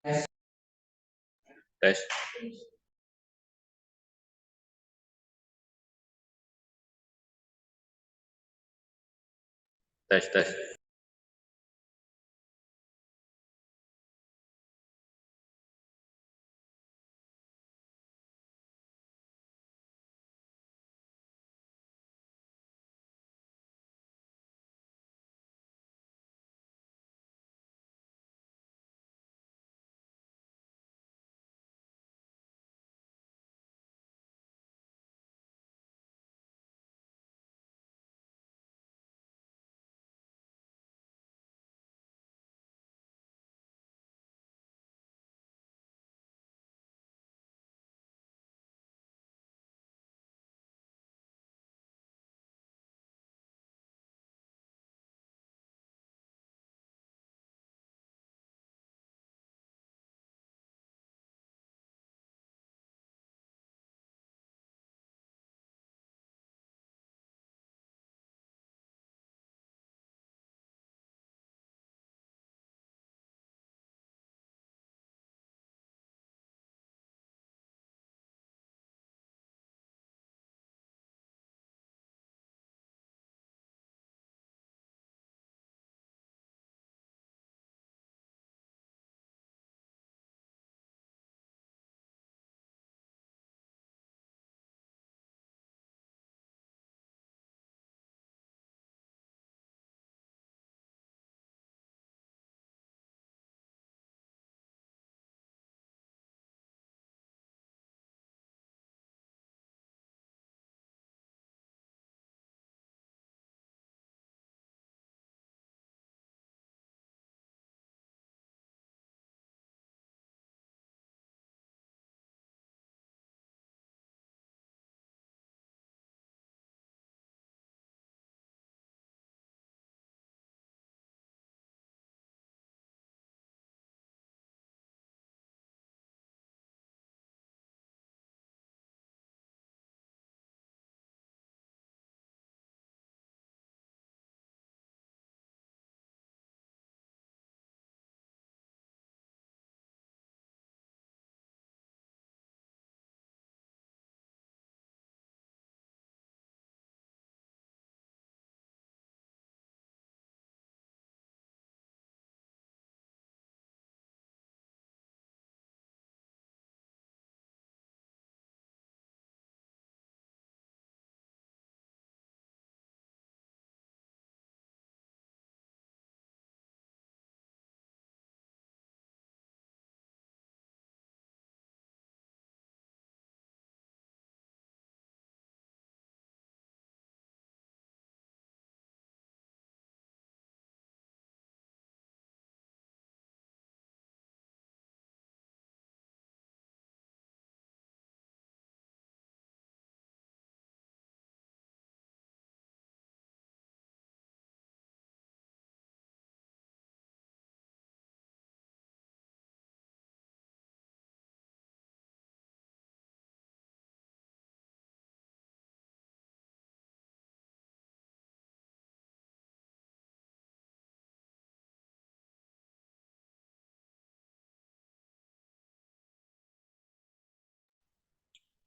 Tes, tes, tes.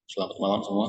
Selamat malam semua.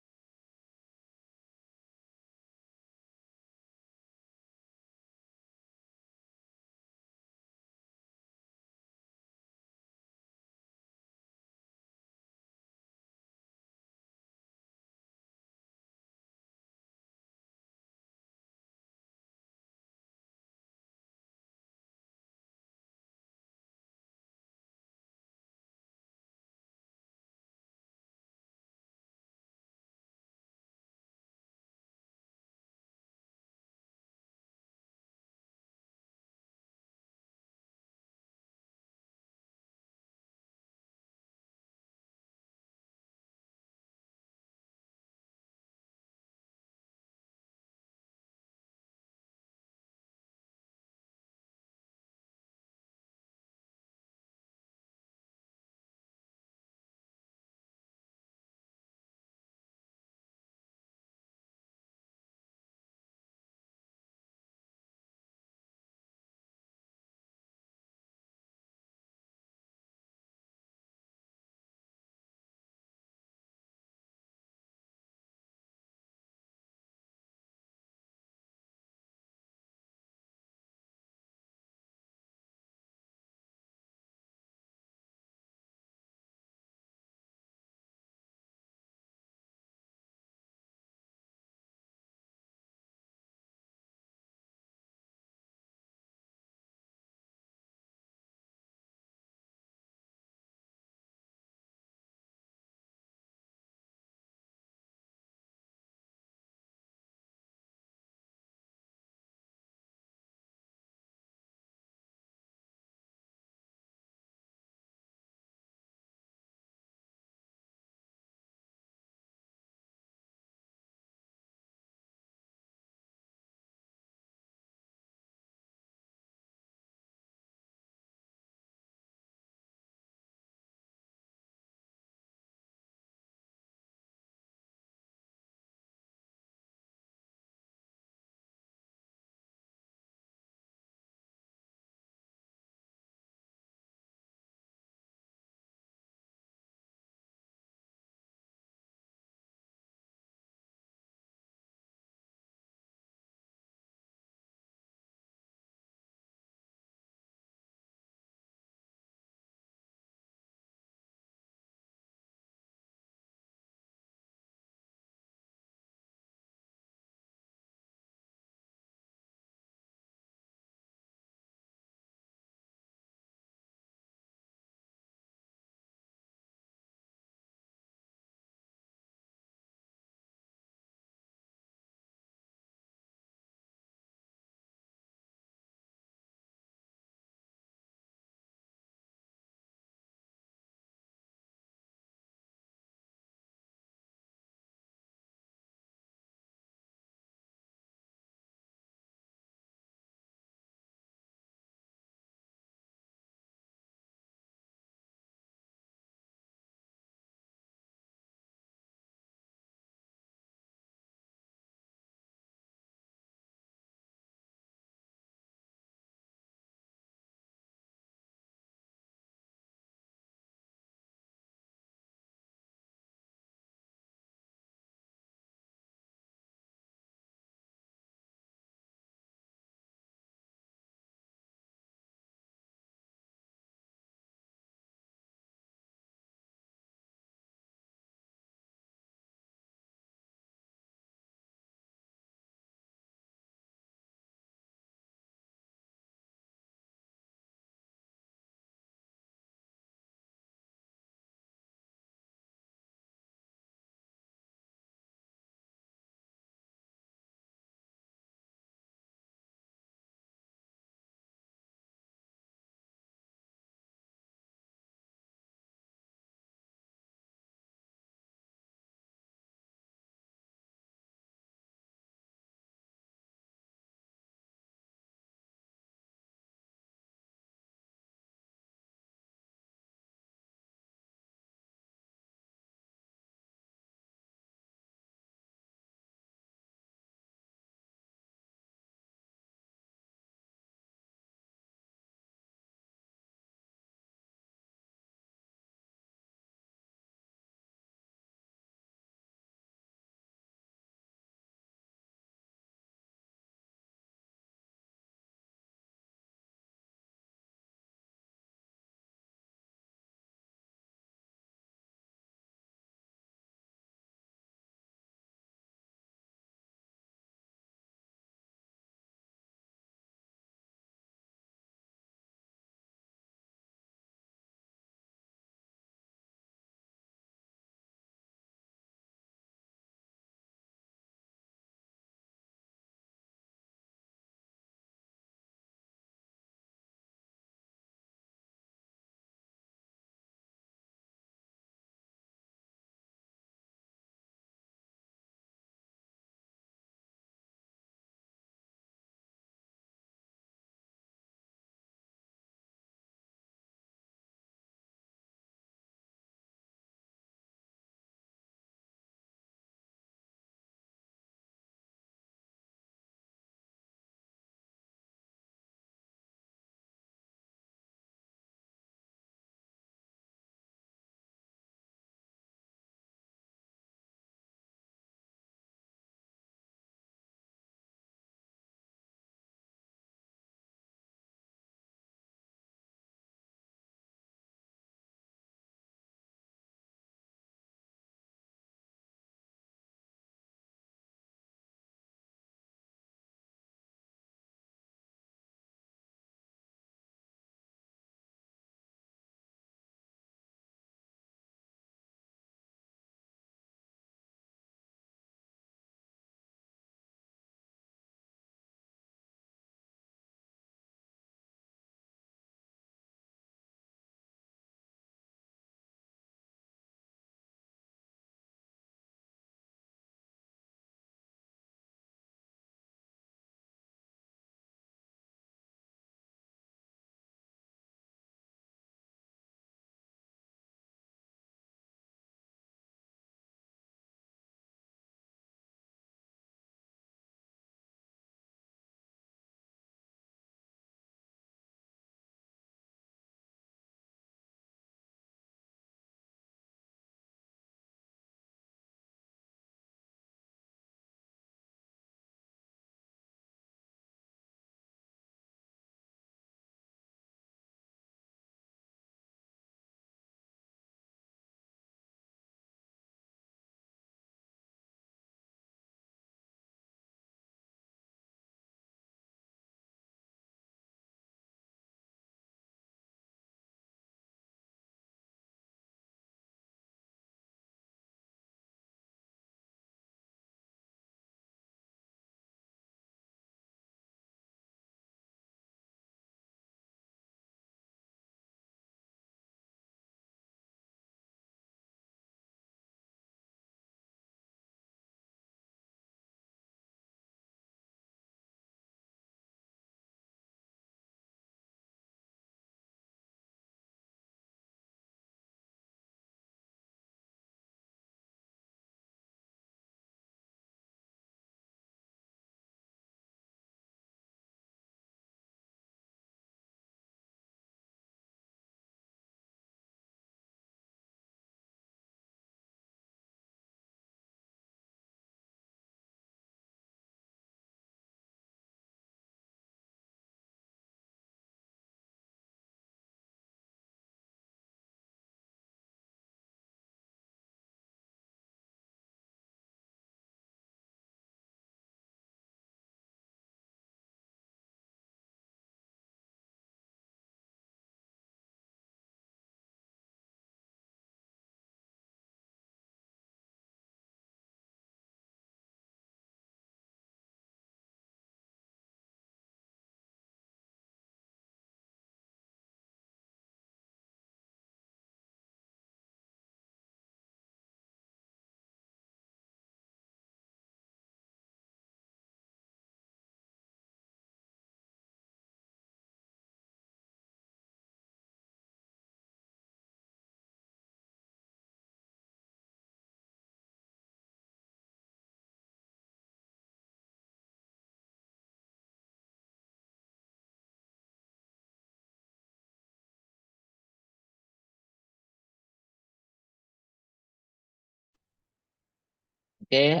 Oke,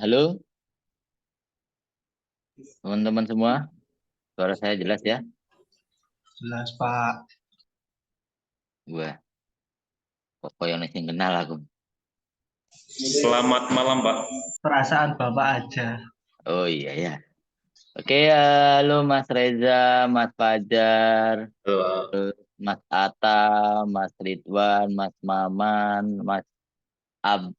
halo teman-teman semua. Suara saya jelas ya? Jelas, Pak. Wah, pokok yang sing kenal aku. Selamat malam, Pak. Perasaan Bapak aja. Oh iya ya. Oke, halo Mas Reza, Mas Fajar, Halo, terus Mas Atta, Mas Ridwan, Mas Maman, Ab,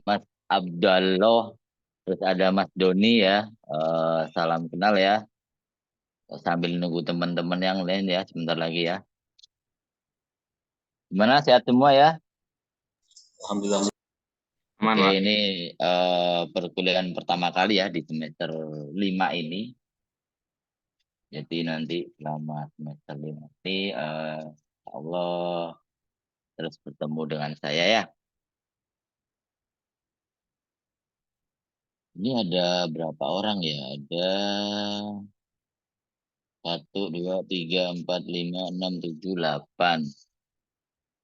Mas Abdallah, terus ada Mas Doni ya. Salam kenal ya. Sambil nunggu teman-teman yang lain ya, sebentar lagi ya. Gimana, sehat semua ya? Alhamdulillah. Aman, Oke, Pak. ini perkuliahan pertama kali ya di semester 5 ini. Jadi nanti selama semester 5 ini Allah terus bertemu dengan saya ya. Ini ada berapa orang ya? Ada 1, 2, 3, 4, 5, 6, 7, 8.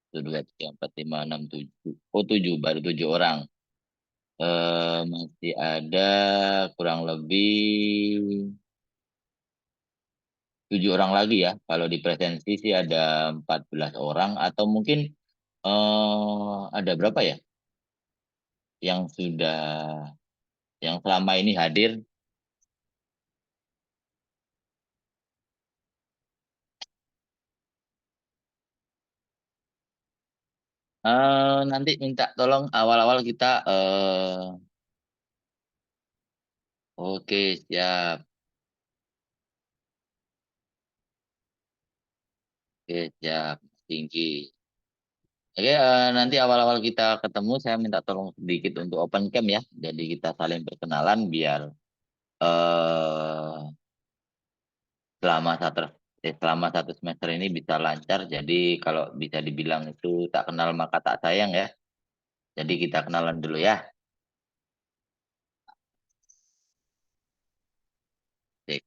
1, 2, 3, 4, 5, 6, 7. Oh 7, baru 7 orang. Masih ada kurang lebih 7 orang lagi ya. Kalau di presensi sih ada 14 orang atau mungkin ada berapa ya yang sudah yang selama ini hadir. Nanti minta tolong awal-awal kita oke siap, oke siap tinggi. Oke, nanti awal-awal kita ketemu saya minta tolong sedikit untuk open cam ya. Jadi kita saling perkenalan biar eh selama satu semester ini bisa lancar. Jadi kalau bisa dibilang itu tak kenal maka tak sayang ya. Jadi kita kenalan dulu ya. Oke,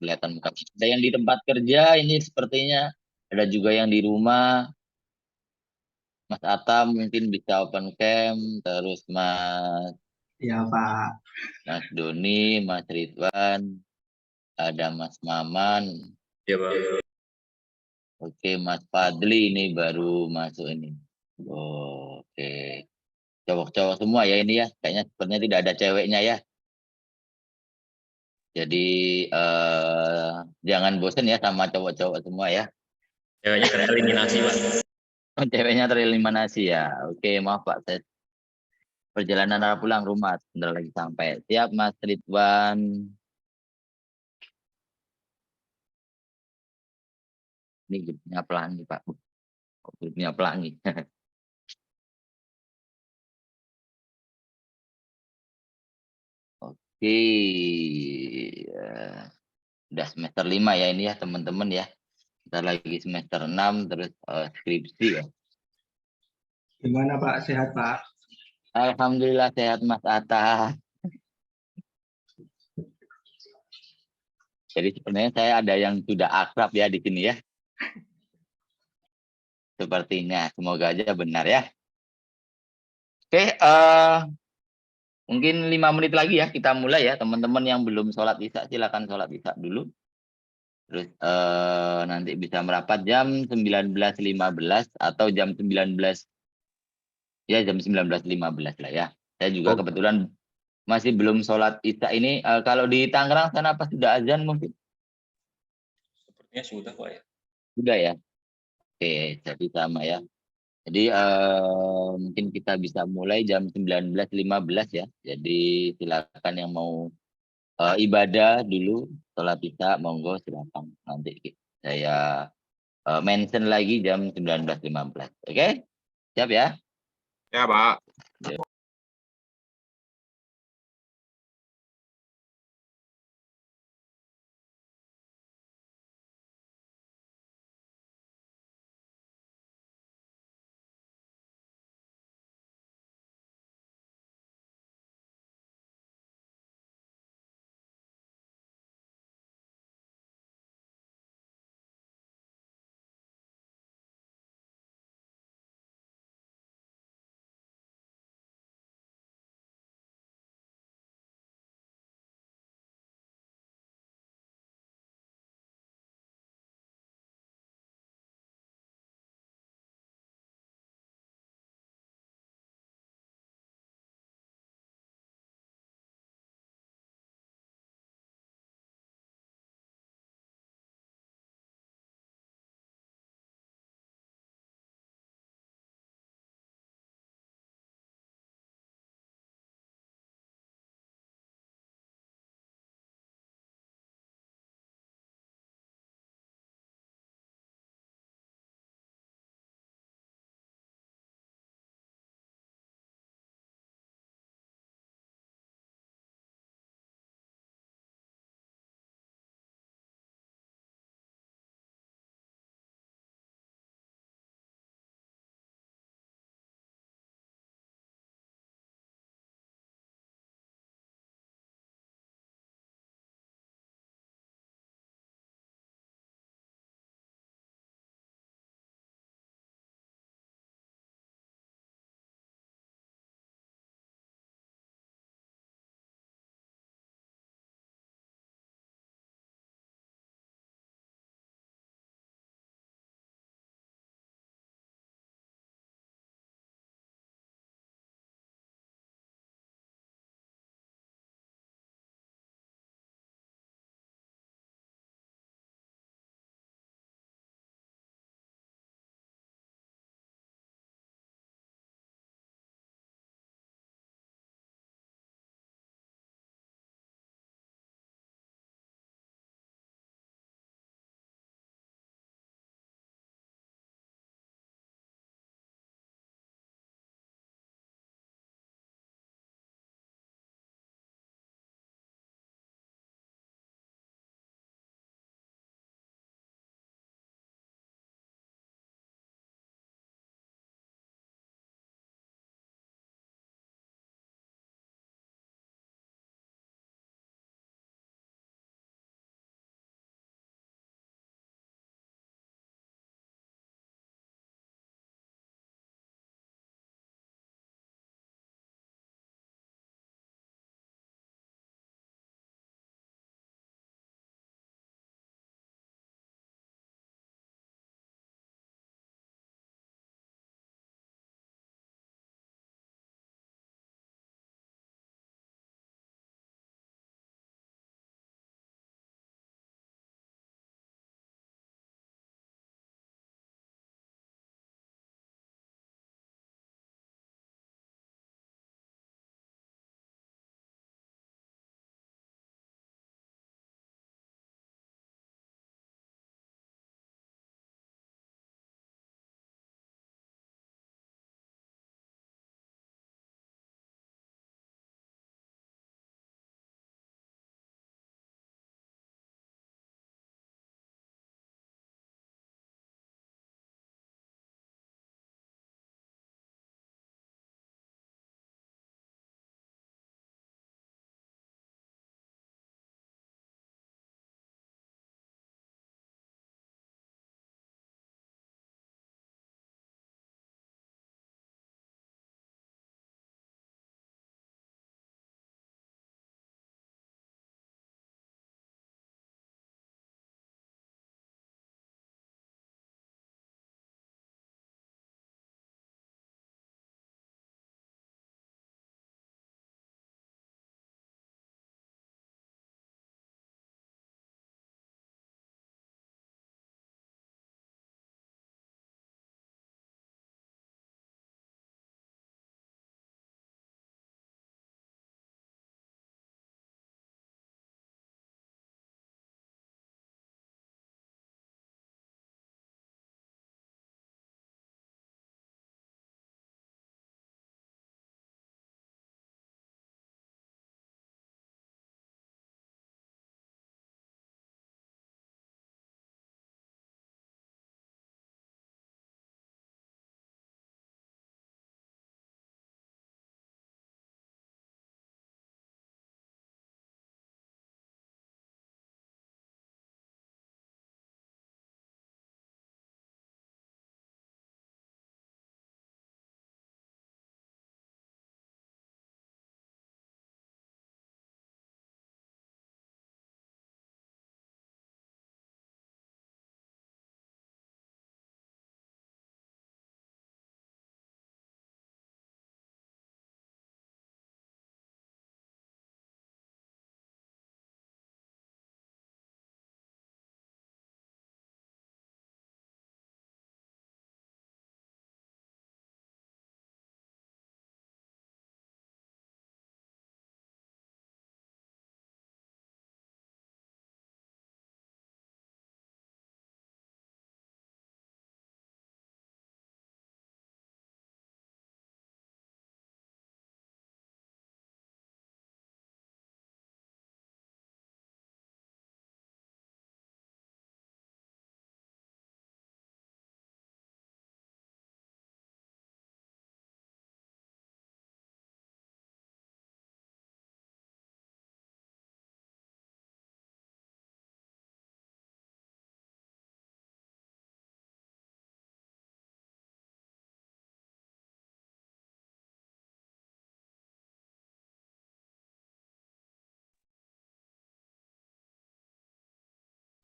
kelihatan muka. Ada yang di tempat kerja ini sepertinya. Ada juga yang di rumah. Mas Atam mungkin bisa open cam. Terus Ya, Pak. Mas Doni, Mas Ridwan, ada Mas Maman. Iya, Pak. Oke, Mas Fadli ini baru masuk ini. Oke. Cowok-cowok semua ya ini ya. Kayaknya sepertinya tidak ada ceweknya ya. Jadi jangan bosen ya sama cowok-cowok semua ya. Ceweknya tereliminasi, Pak. Ceweknya tereliminasi ya. Oke, maaf Pak. Saya perjalanan arah pulang rumah. Sebentar lagi sampai. Siap Mas Ridwan. Ini grupnya pelangi Pak. Grupnya pelangi. Oke. Eh, Udah semester 5 ya ini ya teman-teman ya. Kita lagi semester 6 terus skripsi ya. Gimana, Pak? Sehat, Pak? Alhamdulillah sehat Mas Atta. Jadi sebenarnya saya ada yang sudah akrab ya di sini ya. Sepertinya semoga aja benar ya. Oke, mungkin 5 menit lagi ya kita mulai ya. Teman-teman yang belum sholat isya silakan sholat isya dulu. Terus nanti bisa merapat jam 19.15 atau jam 19 ya jam 19.15 lah ya. Saya juga Oh, kebetulan masih belum sholat isya ini. Kalau di Tangerang sana apa sudah azan mungkin? sepertinya sudah, Pak ya. Sudah ya. Oke, jadi sama ya. Jadi mungkin kita bisa mulai jam 19.15 ya. Jadi silakan yang mau ibadah dulu, sholat isya, monggo silakan. Nanti saya mention lagi jam 19.15. Oke? Siap ya? Ya, Pak.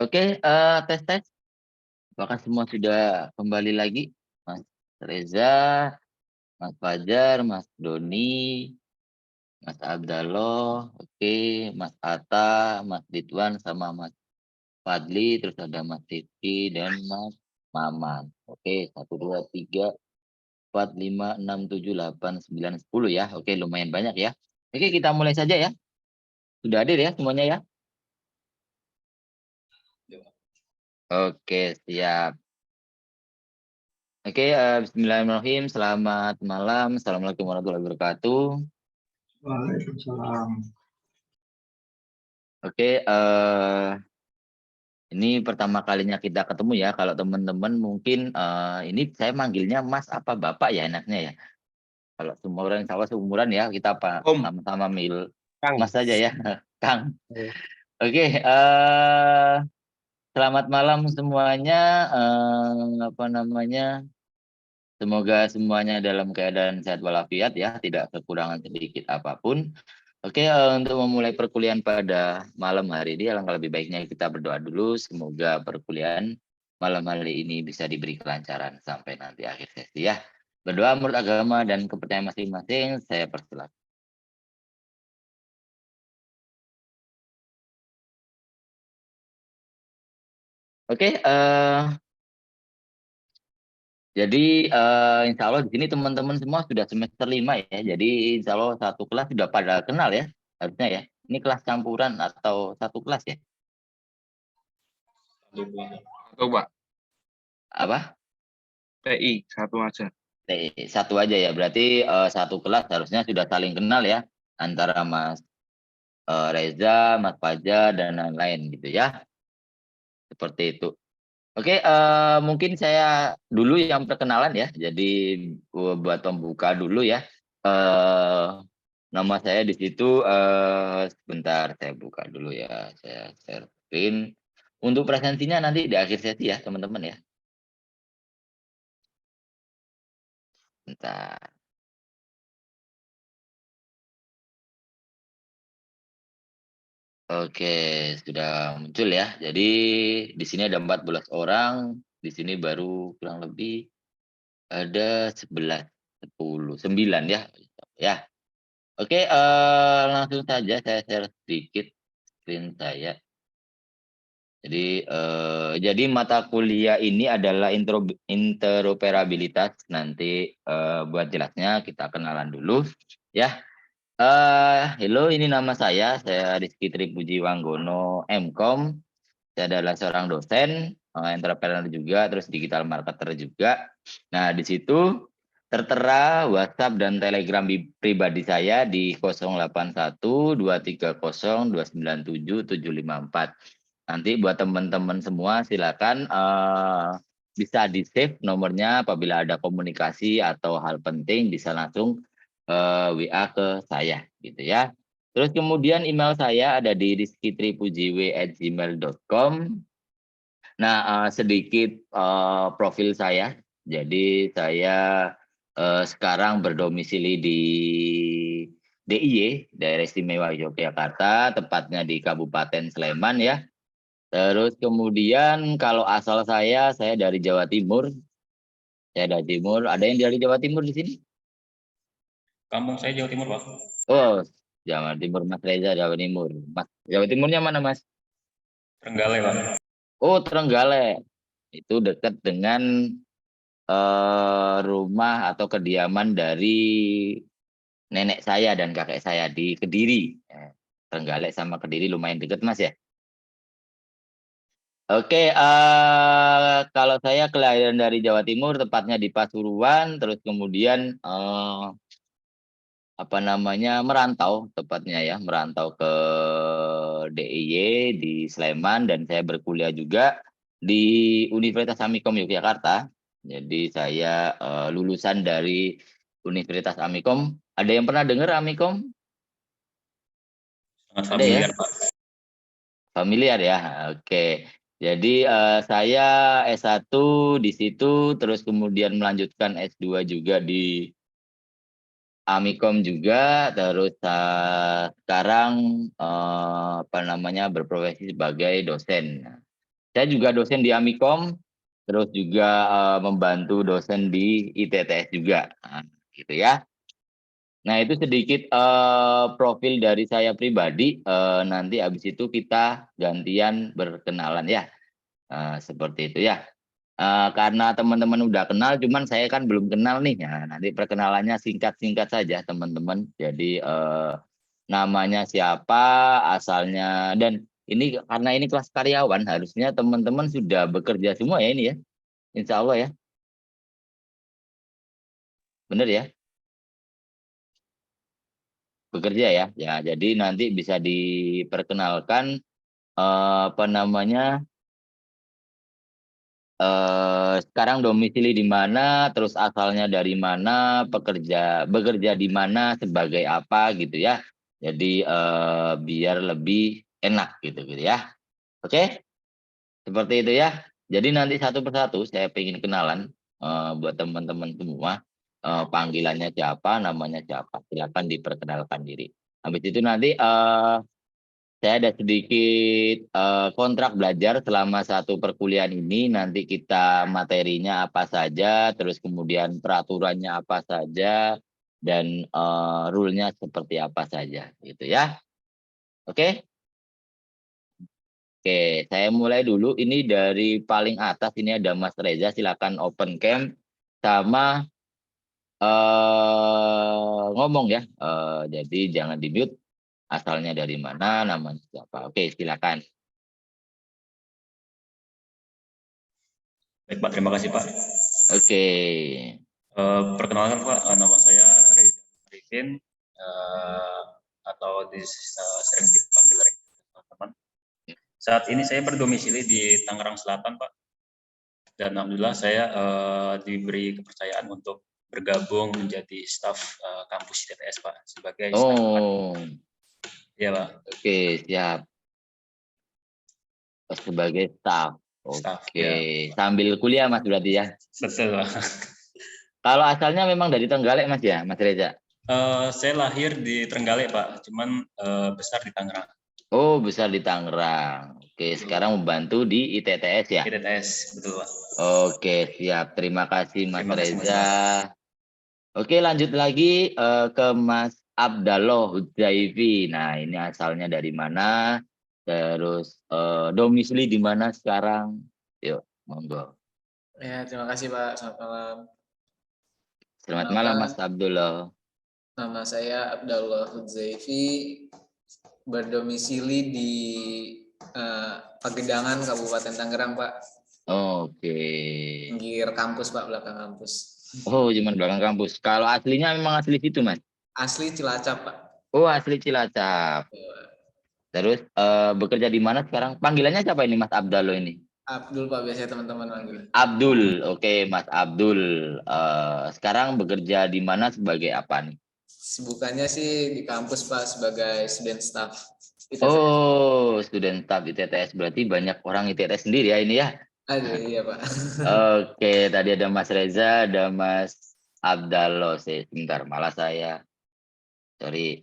Oke, tes. Apakah semua sudah kembali lagi? Mas Reza, Mas Fajar, Mas Doni, Mas Abdallah, oke, Mas Atta, Mas Ridwan, sama Mas Fadli, terus ada Mas Rizky dan Mas Maman. Oke, 1, 2, 3, 4, 5, 6, 7, 8, 9, 10 ya. Oke, lumayan banyak ya. Oke, kita mulai saja ya. Sudah hadir ya semuanya ya? Oke, siap. Oke, bismillahirrahmanirrahim. Selamat malam. Assalamualaikum warahmatullahi wabarakatuh. Waalaikumsalam. Oke, ini pertama kalinya kita ketemu ya. Kalau teman-teman mungkin ini saya manggilnya Mas apa Bapak ya enaknya ya. Kalau semua orang insya Allah seumuran ya, kita apa Om. sama-sama mil Kang. Mas saja ya, Kang. Iya. Oke, selamat malam semuanya. Apa namanya? Semoga semuanya dalam keadaan sehat walafiat ya, tidak kekurangan sedikit apapun. Oke, untuk memulai perkuliahan pada malam hari ini, alangkah lebih baiknya kita berdoa dulu. Semoga perkuliahan malam hari ini bisa diberi kelancaran sampai nanti akhir sesi ya. Berdoa menurut agama dan kepercayaan masing-masing, saya persilakan. Oke, jadi insya Allah di sini teman-teman semua sudah semester 5 ya. Jadi insya Allah satu kelas sudah pada kenal ya, harusnya ya. Ini kelas campuran atau satu kelas ya? Satu, Pak. Apa? TI, satu aja. Satu aja ya, berarti satu kelas harusnya sudah saling kenal ya, antara Mas Reza, Mas Fajar, dan lain-lain gitu ya. Seperti itu. Oke, mungkin saya dulu yang perkenalan ya. Jadi buat pembuka dulu ya. Nama saya di situ sebentar saya buka dulu ya. Saya share screen. Untuk presentasinya nanti di akhir sesi ya, teman-teman ya. Bentar. Oke, sudah muncul ya. Jadi di sini ada 14 orang, di sini baru kurang lebih ada 11, 10, 9 ya. Ya. Oke, langsung saja saya share sedikit screen saya. Jadi mata kuliah ini adalah interoperabilitas. Nanti buat jelasnya kita kenalan dulu ya. Hello, ini nama saya Rizky Tripuji Wanggono, MKOM. Saya adalah seorang dosen, entrepreneur juga, terus digital marketer juga. Nah, di situ tertera WhatsApp dan Telegram pribadi saya di 081 230 297 754. Nanti buat teman-teman semua silakan bisa di-save nomornya apabila ada komunikasi atau hal penting bisa langsung WA ke saya gitu ya. Terus kemudian email saya ada di rizkytripujiw@gmail.com. Nah, sedikit profil saya. Jadi saya sekarang berdomisili di DIY, Daerah Istimewa Yogyakarta, tepatnya di Kabupaten Sleman ya. Terus kemudian kalau asal saya dari Jawa Timur. Saya dari Timur. Ada yang dari Jawa Timur di sini? Kampung saya Jawa Timur, Pak. Oh, Jawa Timur, Mas Reza, Jawa Timur. Mas, Jawa Timurnya mana, Mas? Trenggalek, Pak. Oh, Trenggalek. Itu dekat dengan rumah atau kediaman dari nenek saya dan kakek saya di Kediri. Trenggalek sama Kediri lumayan dekat, Mas ya. Oke, kalau saya kelahiran dari Jawa Timur, tepatnya di Pasuruan, terus kemudian merantau, tepatnya ya, merantau ke DIY di Sleman, dan saya berkuliah juga di Universitas Amikom Yogyakarta. Jadi saya lulusan dari Universitas Amikom. Ada yang pernah dengar Amikom? Sangat Ada ya? familiar, Pak. Familiar ya, oke. Jadi saya S1 di situ, terus kemudian melanjutkan S2 juga di Amikom juga, terus sekarang berprofesi sebagai dosen. Saya juga dosen di Amikom, terus juga membantu dosen di ITTS juga. Nah, gitu ya. Nah, itu sedikit profil dari saya pribadi. Nanti habis itu kita gantian berkenalan ya. Seperti itu ya. Karena teman-teman udah kenal, cuman saya kan belum kenal nih. Nah, nanti perkenalannya singkat-singkat saja teman-teman. Jadi namanya siapa, asalnya, dan ini karena ini kelas karyawan, harusnya teman-teman sudah bekerja semua ya ini ya. Insya Allah ya. Bener ya? Bekerja ya. Ya, jadi nanti bisa diperkenalkan apa namanya, sekarang domisili di mana, terus asalnya dari mana, bekerja di mana, sebagai apa gitu ya. Jadi biar lebih enak gitu ya. Oke, seperti itu ya. Jadi nanti satu persatu saya ingin kenalan buat teman-teman semua. Panggilannya siapa, namanya siapa. Silakan diperkenalkan diri. Habis itu nanti saya ada sedikit kontrak belajar selama satu perkuliahan ini. Nanti kita materinya apa saja, terus kemudian peraturannya apa saja, dan rule-nya seperti apa saja, gitu ya. Oke? Oke, saya mulai dulu. Ini dari paling atas, ini ada Mas Reza, silakan open cam. Sama ngomong ya, jadi jangan di-mute. Asalnya dari mana, namanya siapa. Oke, silakan. Baik Pak, terima kasih Pak. Oke. Perkenalkan Pak, nama saya Reza Arifin, atau sering dipanggil Reza teman-teman. Saat ini saya berdomisili di Tangerang Selatan Pak, dan alhamdulillah saya diberi kepercayaan untuk bergabung menjadi staf kampus ITTS Pak, sebagai staf. Oh, Iya Pak. oke, siap. Sebagai staff. Staff, Oke, ya. sambil kuliah Mas berarti ya. Betul Pak. Kalau asalnya memang dari Trenggalek Mas ya, Mas Reza? Saya lahir di Trenggalek Pak, cuman besar di Tangerang. Oh, besar di Tangerang. Oke, sekarang membantu di ITTS ya? ITTS, betul Pak. Oke, siap. Terima kasih Mas Terima kasih, Mas Reza. Oke, lanjut lagi ke Mas Abdallah Hudzaifi. Nah, ini asalnya dari mana? Terus domisili di mana sekarang? Yuk, monggo. Ya, terima kasih Pak. Selamat malam. Selamat malam Mas Abdullah. Nama saya Abdallah Hudzaifi, berdomisili di Pagedangan, Kabupaten Tangerang, Pak. Oke. Pinggir kampus, Pak, belakang kampus. Oh, cuman belakang kampus. Kalau aslinya memang asli situ, Mas? Asli Cilacap, Pak. Oh, asli Cilacap. Terus bekerja di mana sekarang? Panggilannya siapa ini Mas Abdallah ini? Abdul, Pak, biasanya teman-teman manggil. Abdul. Oke, Mas Abdul. Sekarang bekerja di mana sebagai apa nih? Sibukannya sih di kampus, Pak, sebagai student staff. Oh, student staff ITTS. Berarti banyak orang ITTS sendiri ya ini ya? Aduh, iya, Pak. Oke, tadi ada Mas Reza, ada Mas Abdallah. Sebentar, malah saya. Sorry.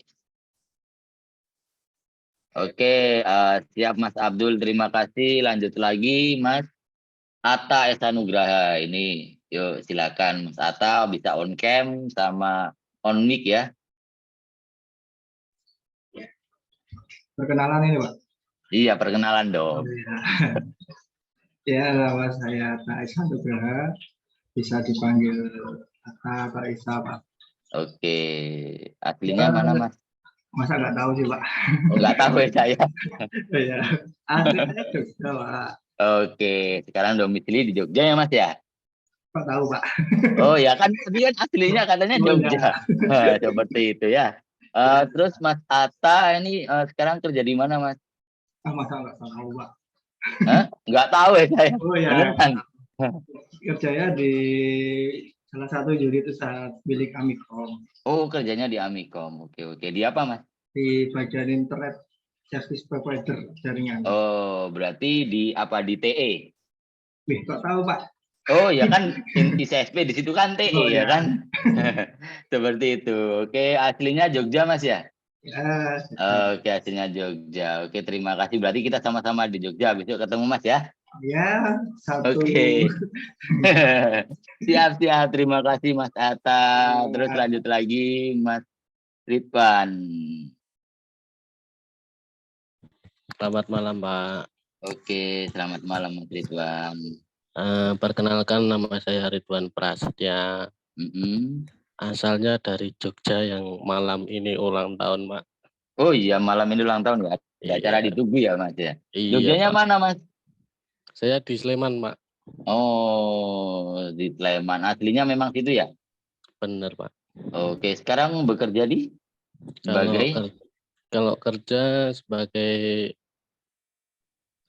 Oke, siap Mas Abdul. Terima kasih. Lanjut lagi Mas Atta Esa Nugraha. Ini, yuk silakan Mas Atta bisa on cam sama on mic ya. Perkenalan ini Pak. Iya, perkenalan dong. Ya, nama saya Atta Esa Nugraha, bisa dipanggil Atta atau Isa Pak. Oke, aslinya mana Mas? Masa nggak tahu sih Pak? Oh, nggak tahu ya saya. Ya, aslinya Jogja Pak. Oke, sekarang domisili di Jogja ya Mas ya? Pak tahu Pak. Oh ya kan, tadi kan aslinya katanya Jogja. Seperti itu ya. Terus Mas Atta ini sekarang kerja di mana Mas? Masa nggak tahu Pak? Nggak tahu ya saya. Oh ya, Beneran. kerjanya di salah satu unit usaha milik Amikom, Oh, kerjanya di Amikom. Oke. Di apa Mas? di bagian internet service provider jaringan. Oh, berarti di apa, di TE? Wih, kok tahu Pak? Oh ya kan, di CSP di situ kan TE Oh, ya ya. kan? Seperti itu. Oke, aslinya Jogja Mas ya? Ya, Oke, aslinya Jogja. Oke, terima kasih. Berarti kita sama-sama di Jogja. Besok ketemu Mas ya. Ya, satu. Oke. Siap. Terima kasih Mas Atta. Terus lanjut lagi Mas Ridwan. Selamat malam, Pak. Oke, selamat malam Mas Ridwan. Perkenalkan nama saya Ridwan Prasetya. Mm-mm. Asalnya dari Jogja yang malam ini ulang tahun, Pak. Oh iya, malam ini ulang tahun ya. Ada acara di Iya, Tugu ya Mas ya. iya, Jogjanya Pak. mana Mas? Saya di Sleman, Pak. Oh, di Sleman. Aslinya memang situ ya? Bener, Pak. Oke, sekarang bekerja di Kalau sebagai kalau kerja sebagai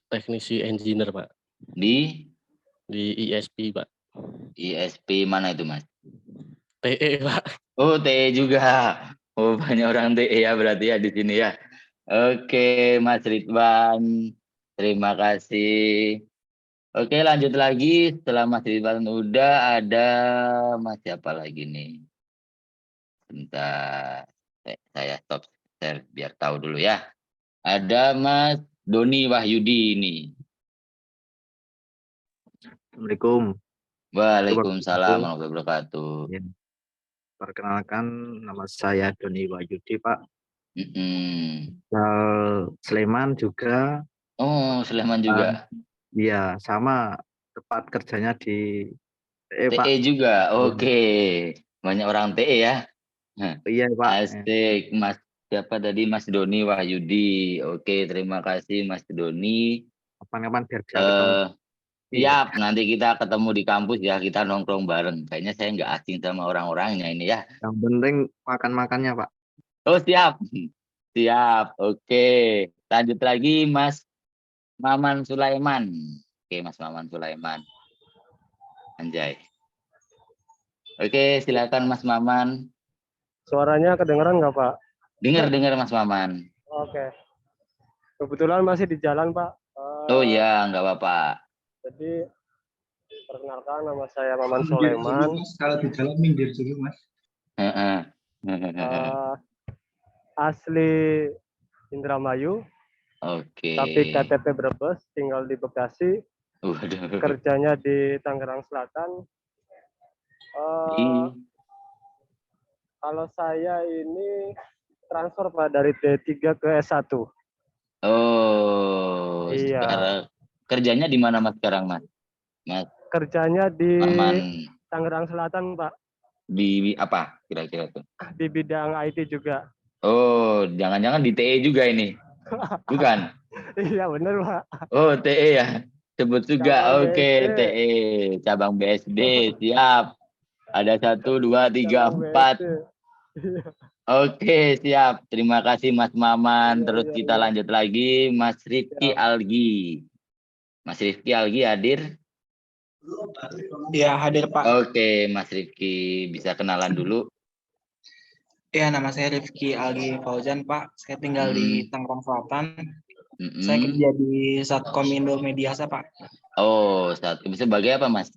teknisi engineer, Pak, di di ISP, Pak. ISP mana itu Mas? TE, Pak. Oh, TE juga. Oh, banyak orang TE ya berarti ya di sini ya. Oke, Mas Ridwan. Terima kasih. Oke, lanjut lagi. Setelah Mas Ridwan udah ada Mas siapa lagi nih? Bentar. Saya stop share biar tahu dulu ya. Ada Mas Doni Wahyudi ini. Assalamualaikum. Waalaikumsalam warahmatullahi wabarakatuh. Ya, perkenalkan nama saya Doni Wahyudi, Pak. Mm-mm. Sleman juga. Oh, Sleman juga. Iya, sama tempat kerjanya di Pak. TE juga. Oke. Banyak orang TE ya. Nah, Iya, Pak. asik. Mas siapa tadi? Mas Doni Wahyudi. Oke, terima kasih Mas Doni. Kapan-kapan biar bisa ketemu. Iya. Siap, nanti kita ketemu di kampus ya, kita nongkrong bareng. Kayaknya saya nggak asing sama orang-orangnya ini ya. Yang penting makan-makannya, Pak. Oh, siap. Siap. Oke. Lanjut lagi Mas Maman Sulaiman. Oke, Mas Maman Sulaiman. Anjay. Oke, silakan Mas Maman. Suaranya kedengeran nggak, Pak? Dengar Mas Maman. Oke. Kebetulan masih di jalan, Pak. Oh iya, nggak apa-apa. Jadi, perkenalkan nama saya Maman Minggir dulu, Sulaiman. Mas. Kalau di jalan minggir dulu, Mas. Heeh. Asli Indramayu, Oke. tapi KTP Brebes, tinggal di Bekasi, Waduh. kerjanya di Tangerang Selatan. Ih, Kalau saya ini transfer, Pak, dari D3 ke S1. Oh, Iya. sekarang kerjanya di mana Mas sekarang, Mas? Mas Kerjanya di Maman Tangerang Selatan, Pak. di apa kira-kira tuh? Di bidang IT juga. Oh, jangan-jangan di TE juga ini. Bukan? Iya, bener, Pak. Oh, TE ya. Sebut juga. Cabang Oke, BSD. TE. Cabang BSD. Siap. Ada 1, 2, 3, Cabang 4. BSD. Iya. Oke, siap. Terima kasih Mas Maman. Iya, Terus iya, kita iya. lanjut lagi. Mas Rifki Siap. Algi. Mas Rifki Algi hadir? Ya, hadir Pak. Oke, Mas Rifki. Bisa kenalan dulu? Ya, nama saya Rifki Algi Fauzan, Pak. Saya tinggal di Tangerang Selatan. Saya kerja di Satkom Indo Mediasa, Pak. Oh, sebagai apa, Mas?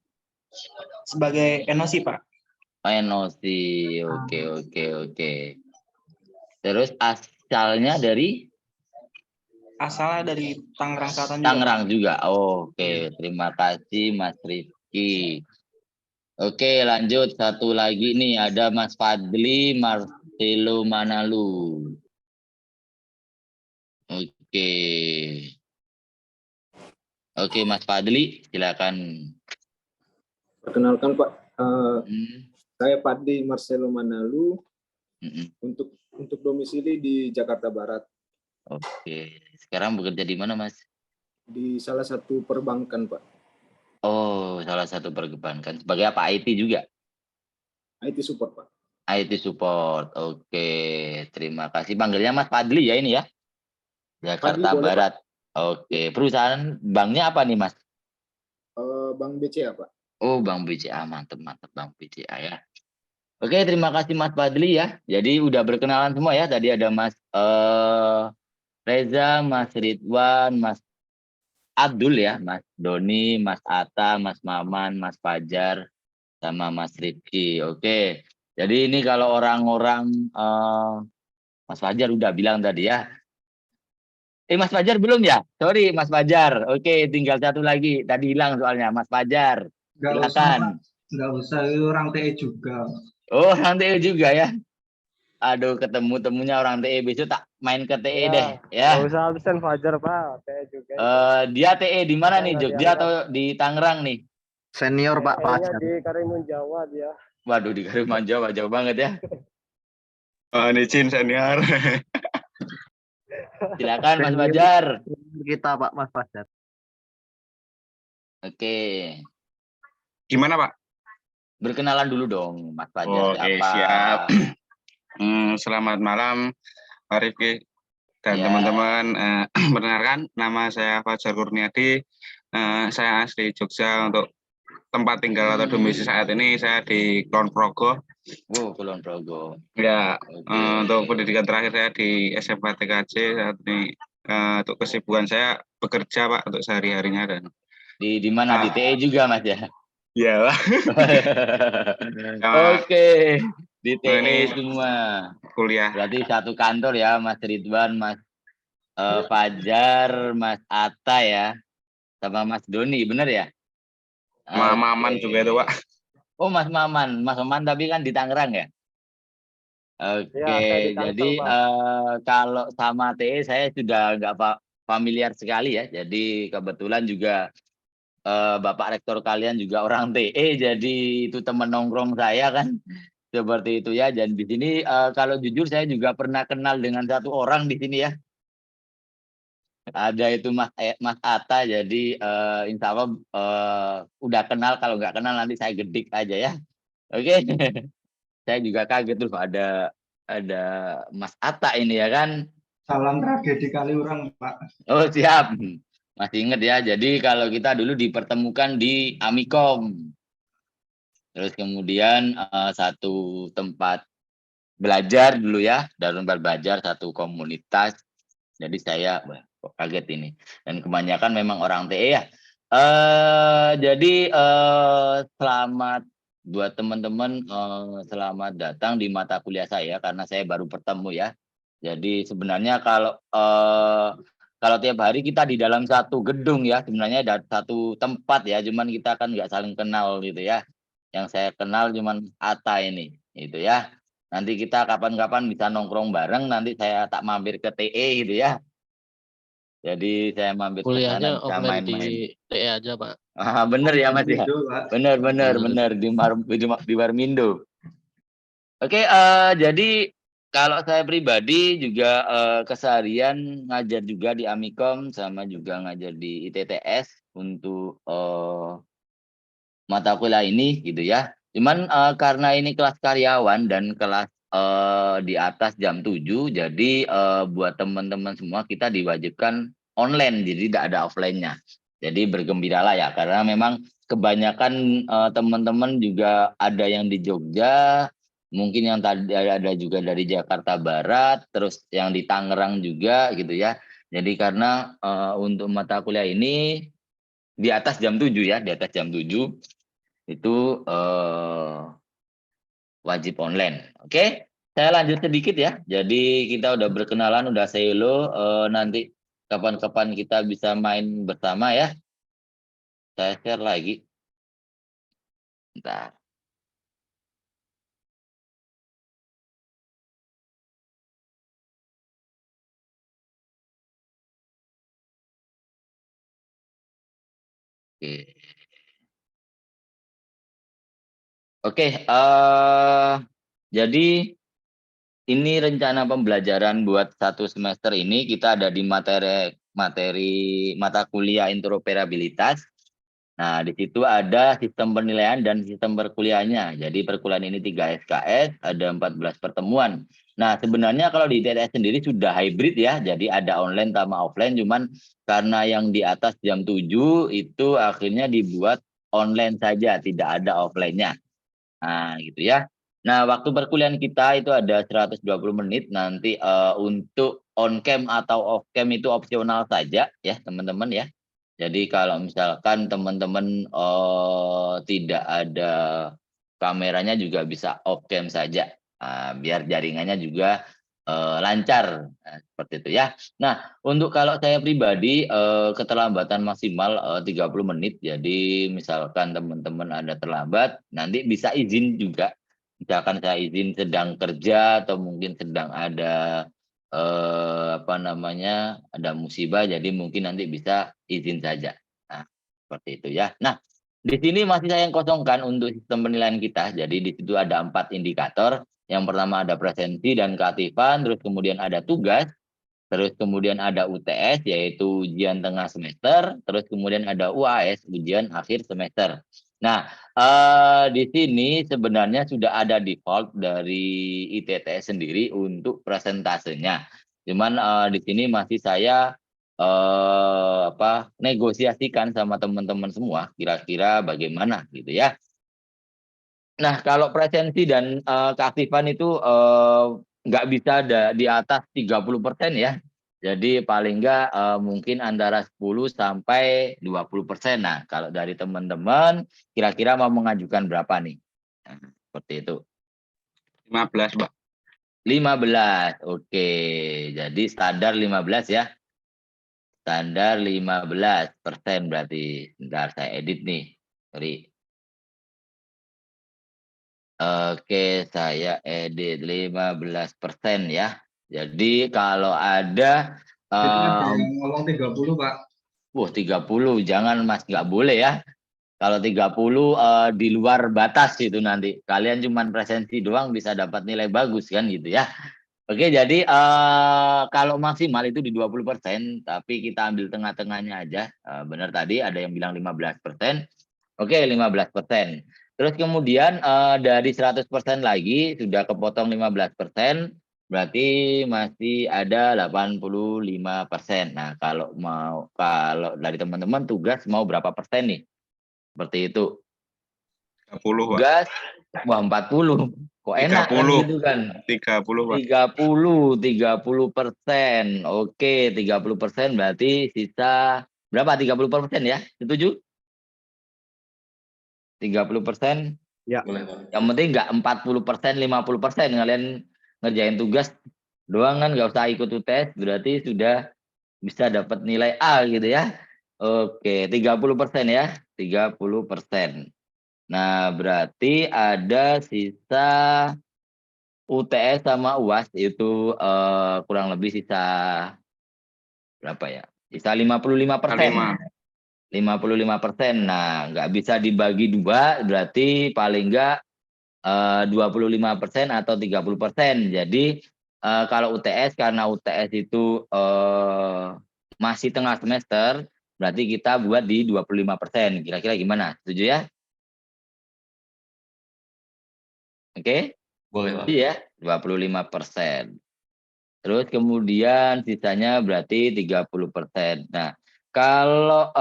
Sebagai NOC, Pak. NOC. Oke. Terus asalnya dari? Asalnya dari Tangerang Selatan juga. Tangerang juga. Oke, terima kasih Mas Rifki. Oke, lanjut satu lagi nih, ada Mas Fadli Marcelo Manalu. Oke, Mas Fadli, silakan. Perkenalkan Pak, saya Fadli Marcelo Manalu, untuk domisili di Jakarta Barat. Oke, sekarang bekerja di mana, Mas? Di salah satu perbankan, Pak. Oh, salah satu perbankan. Sebagai apa? IT juga? IT support, Pak. IT support. Oke, terima kasih. Panggilnya Mas Fadli ya ini ya? Jakarta Fadli, Barat. Pak. Oke, perusahaan banknya apa nih, Mas? Bank BCA, Pak. Oh, Bank BCA. Mantap Bank BCA ya. Oke, terima kasih Mas Fadli ya. Jadi udah berkenalan semua ya. Tadi ada Mas Reza, Mas Ridwan, Mas Abdul ya, Mas Doni, Mas Atta, Mas Maman, Mas Fajar, sama Mas Rifki. Oke, jadi ini kalau orang-orang Mas Fajar udah bilang tadi ya, Mas Fajar belum ya? Sorry Mas Fajar. Oke, tinggal satu lagi. Tadi hilang soalnya Mas Fajar. Nggak usah, Pak. Silakan. Nggak usah, itu orang TE juga. Oh, orang TE juga ya. Aduh, ketemu-temunya orang TE, besok tak main ke TE deh Nggak ya. usah absen Fajar Pak, saya juga itu. Dia TE di mana Kita nih? nggak Jogja diangkat. atau di Tangerang nih? Senior Pak Kayaknya Fajar. di Karimun Jawa dia. Waduh, di Karimun Jawa, jauh banget ya. Ini Cin senior. Silakan Mas Senior Fajar. kita Pak Mas Fajar. Oke, Gimana Pak? berkenalan dulu dong Mas Fajar. Oke, Siapa? siap. Selamat malam Pak Rifki dan Ya. teman-teman. Perkenalkan, nama saya Fajar Kurniadi. Saya asli Jogja. Untuk tempat tinggal atau domisili saat ini saya di Kulon Progo. Oh, Kulon Progo. Ya, Oke. untuk pendidikan terakhir saya di SMA TKJ saat ini. Untuk kesibukan saya bekerja Pak untuk sehari-harinya dan Di mana? Di TE juga Mas ya? ya Pak. Oke, di TE ini semua. kuliah. Berarti satu kantor ya, Mas Ridwan, Mas Fajar, Mas Atta ya, sama Mas Doni, bener ya? Maman Oke. juga itu Pak. Oh, Mas Maman tapi kan di Tangerang ya? Oke, Ya, saya di Tangsel, jadi Pak. kalau sama TE saya sudah nggak familiar sekali ya. Jadi kebetulan juga Bapak Rektor kalian juga orang TE, jadi itu teman nongkrong saya kan. Seperti itu ya. Dan di sini kalau jujur saya juga pernah kenal dengan satu orang di sini ya. Ada itu Mas Atta, jadi insya Allah udah kenal, kalau nggak kenal nanti saya gedik aja ya. Oke. Saya juga kaget tuh ada Mas Atta ini ya kan. Salam tragedi Kaliurang, Pak. Oh siap. Masih inget ya, jadi kalau kita dulu dipertemukan di Amikom. Terus kemudian satu tempat belajar dulu ya, dalam belajar satu komunitas. Jadi saya kok kaget ini. Dan kebanyakan memang orang TE ya. Jadi selamat buat teman-teman, selamat datang di mata kuliah saya karena saya baru bertemu ya. Jadi sebenarnya kalau tiap hari kita di dalam satu gedung ya, sebenarnya ada satu tempat ya, cuman kita kan nggak saling kenal gitu ya. Yang saya kenal cuman Atta ini, gitu ya. Nanti kita kapan-kapan bisa nongkrong bareng, nanti saya tak mampir ke TE gitu ya. Jadi saya mampir ke sana Kuliahnya bisa offline main-main. di TE aja, Pak. Bener ya Mas ya? Itu, Pak. Bener di Warmindo. Oke, jadi kalau saya pribadi juga keseharian ngajar juga di Amikom sama juga ngajar di ITTS untuk mata kuliah ini gitu ya. Cuman karena ini kelas karyawan dan kelas di atas jam 7, jadi buat teman-teman semua kita diwajibkan online, jadi tidak ada offline-nya. Jadi bergembiralah ya, karena memang kebanyakan teman-teman juga ada yang di Jogja, mungkin yang tadi ada juga dari Jakarta Barat, terus yang di Tangerang juga gitu ya. Jadi karena untuk mata kuliah ini di atas jam 7 ya, di atas jam 7 itu wajib online. Oke, saya lanjut sedikit ya. Jadi kita udah berkenalan, udah say hello. Nanti kapan-kapan kita bisa main bersama ya. Saya share lagi. Bentar. Oke. Oke, jadi ini rencana pembelajaran buat satu semester ini kita ada di materi mata kuliah interoperabilitas. Nah, di situ ada sistem penilaian dan sistem perkuliahannya. Jadi perkuliahan ini 3 SKS, ada 14 pertemuan. Nah, sebenarnya kalau di ITS sendiri sudah hybrid ya, jadi ada online sama offline, cuman karena yang di atas jam 7 itu akhirnya dibuat online saja, tidak ada offline-nya. Nah, gitu ya. Nah, waktu perkuliahan kita itu ada 120 menit. Nanti untuk on cam atau off cam itu opsional saja ya, teman-teman ya. Jadi kalau misalkan teman-teman tidak ada kameranya juga bisa off cam saja. Biar jaringannya juga lancar. Nah, seperti itu ya. Nah, untuk kalau saya pribadi keterlambatan maksimal 30 menit. Jadi misalkan teman-teman ada terlambat, nanti bisa izin juga. Misalkan saya izin sedang kerja atau mungkin sedang ada apa namanya, ada musibah, jadi mungkin nanti bisa izin saja. Nah, seperti itu ya. Nah, di sini masih saya yang kosongkan untuk sistem penilaian kita. Jadi di situ ada 4 indikator. Yang pertama ada presensi dan keaktifan, terus kemudian ada tugas, terus kemudian ada UTS yaitu ujian tengah semester, terus kemudian ada UAS ujian akhir semester. Nah, di sini sebenarnya sudah ada default dari ITTS sendiri untuk presentasenya. Cuman di sini masih saya negosiasikan sama teman-teman semua kira-kira bagaimana gitu ya. Nah, kalau presensi dan keaktifan itu nggak bisa di atas 30% ya. Jadi paling nggak mungkin antara 10 sampai 20%. Nah, kalau dari teman-teman kira-kira mau mengajukan berapa nih? Nah, seperti itu. 15, Pak. 15. Oke. Jadi standar 15 ya. Standar 15% berarti. Bentar saya edit nih. Sorry. Oke, saya edit 15% ya. Jadi kalau ada Itu ada yang ngomong 30, Pak. 30, jangan Mas, nggak boleh ya. Kalau 30 di luar batas itu nanti. Kalian cuman presensi doang bisa dapat nilai bagus kan gitu ya. Oke, jadi kalau maksimal itu di 20%, tapi kita ambil tengah-tengahnya aja. Benar tadi ada yang bilang 15%. Oke, 15%. Terus kemudian dari 100% lagi sudah kepotong 15%, berarti masih ada 85%. Nah, kalau dari teman-teman tugas mau berapa persen nih? Seperti itu. 30, Pak. Tugas, wah 40. Kok enak kan 30. gitu kan? 30, Pak. 30%. Oke, 30% berarti sisa berapa? 30% ya? Setuju? 30%. Ya. Boleh, Pak. Yang penting nggak 40%, 50%. Kalian ngerjain tugas doang kan, nggak usah ikut UTS, berarti sudah bisa dapat nilai A gitu ya. Oke, 30% ya. 30%. Nah, berarti ada sisa UTS sama UAS itu kurang lebih sisa berapa ya? Sisa 55%. 55%. Nah, nggak bisa dibagi dua, berarti paling nggak 25% atau 30%. Jadi kalau UTS, karena UTS itu masih tengah semester, berarti kita buat di 25%. Kira-kira gimana? Setuju ya? Oke? Boleh, Pak. Iya, 25%. Terus kemudian sisanya berarti 30%. Nah, kalau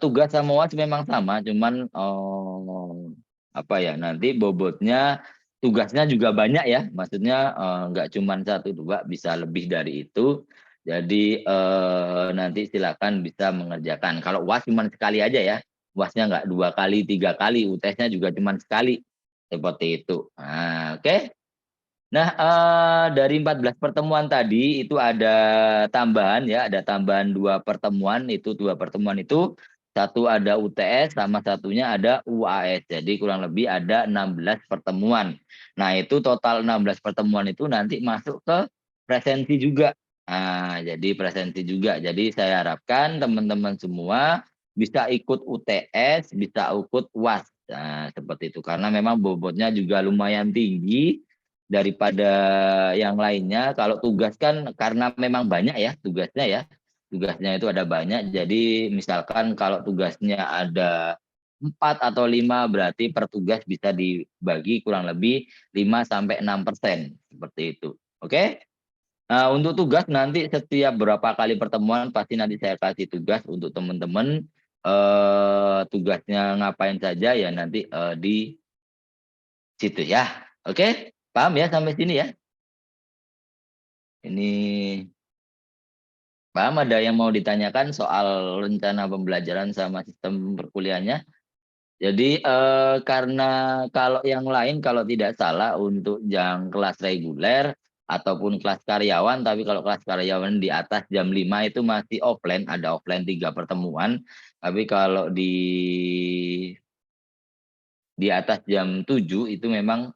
tugas sama UAS memang sama, cuman apa ya, nanti bobotnya tugasnya juga banyak ya, maksudnya nggak cuma 1, 2, bisa lebih dari itu. Jadi nanti silakan bisa mengerjakan. Kalau UAS cuma sekali aja ya, UASnya nggak 2 kali, 3 kali, UTS-nya juga cuma sekali, seperti itu. Nah, oke. Nah, dari 14 pertemuan tadi itu ada tambahan ya, ada tambahan 2 pertemuan, itu 2 pertemuan itu, satu ada UTS sama satunya ada UAS. Jadi kurang lebih ada 16 pertemuan. Nah, itu total 16 pertemuan itu nanti masuk ke presensi juga. Nah, jadi presensi juga. Jadi saya harapkan teman-teman semua bisa ikut UTS, bisa ikut UAS. Nah, seperti itu. Karena memang bobotnya juga lumayan tinggi daripada yang lainnya. Kalau tugas kan karena memang banyak ya tugasnya ya. Tugasnya itu ada banyak. Jadi misalkan kalau tugasnya ada 4 atau 5, berarti per tugas bisa dibagi kurang lebih 5-6% seperti itu. Oke? Nah, untuk tugas nanti setiap berapa kali pertemuan pasti nanti saya kasih tugas untuk teman-teman tugasnya ngapain saja ya nanti di situ ya. Oke? Paham ya sampai sini ya? Ini paham, ada yang mau ditanyakan soal rencana pembelajaran sama sistem perkuliahannya? Jadi karena kalau yang lain kalau tidak salah untuk yang kelas reguler ataupun kelas karyawan, tapi kalau kelas karyawan di atas jam 5 itu masih offline, ada offline 3 pertemuan. Tapi kalau di atas jam 7 itu memang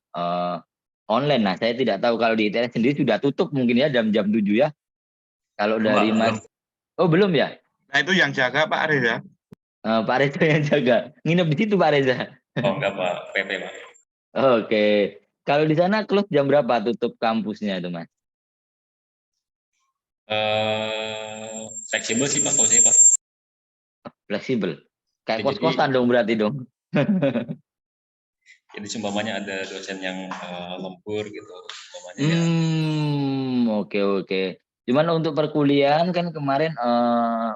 online. Nah, saya tidak tahu kalau di ITS sendiri sudah tutup mungkin ya jam-jam 7 ya. Kalau dari Mas, oh belum ya? Nah itu yang jaga Pak Reza. Pak Reza yang jaga. Nginep di situ Pak Reza. Oh enggak Pak, PP Pak. Oke. Kalau di sana close jam berapa tutup kampusnya itu Mas? Fleksibel sih Pak kalau saya Pak. Fleksibel. Kayak Jadi- kos-kosan dong berarti dong. Jadi seumpamanya ada dosen yang lembur gitu, umpamanya ya. Oke. Cuman untuk perkuliahan kan kemarin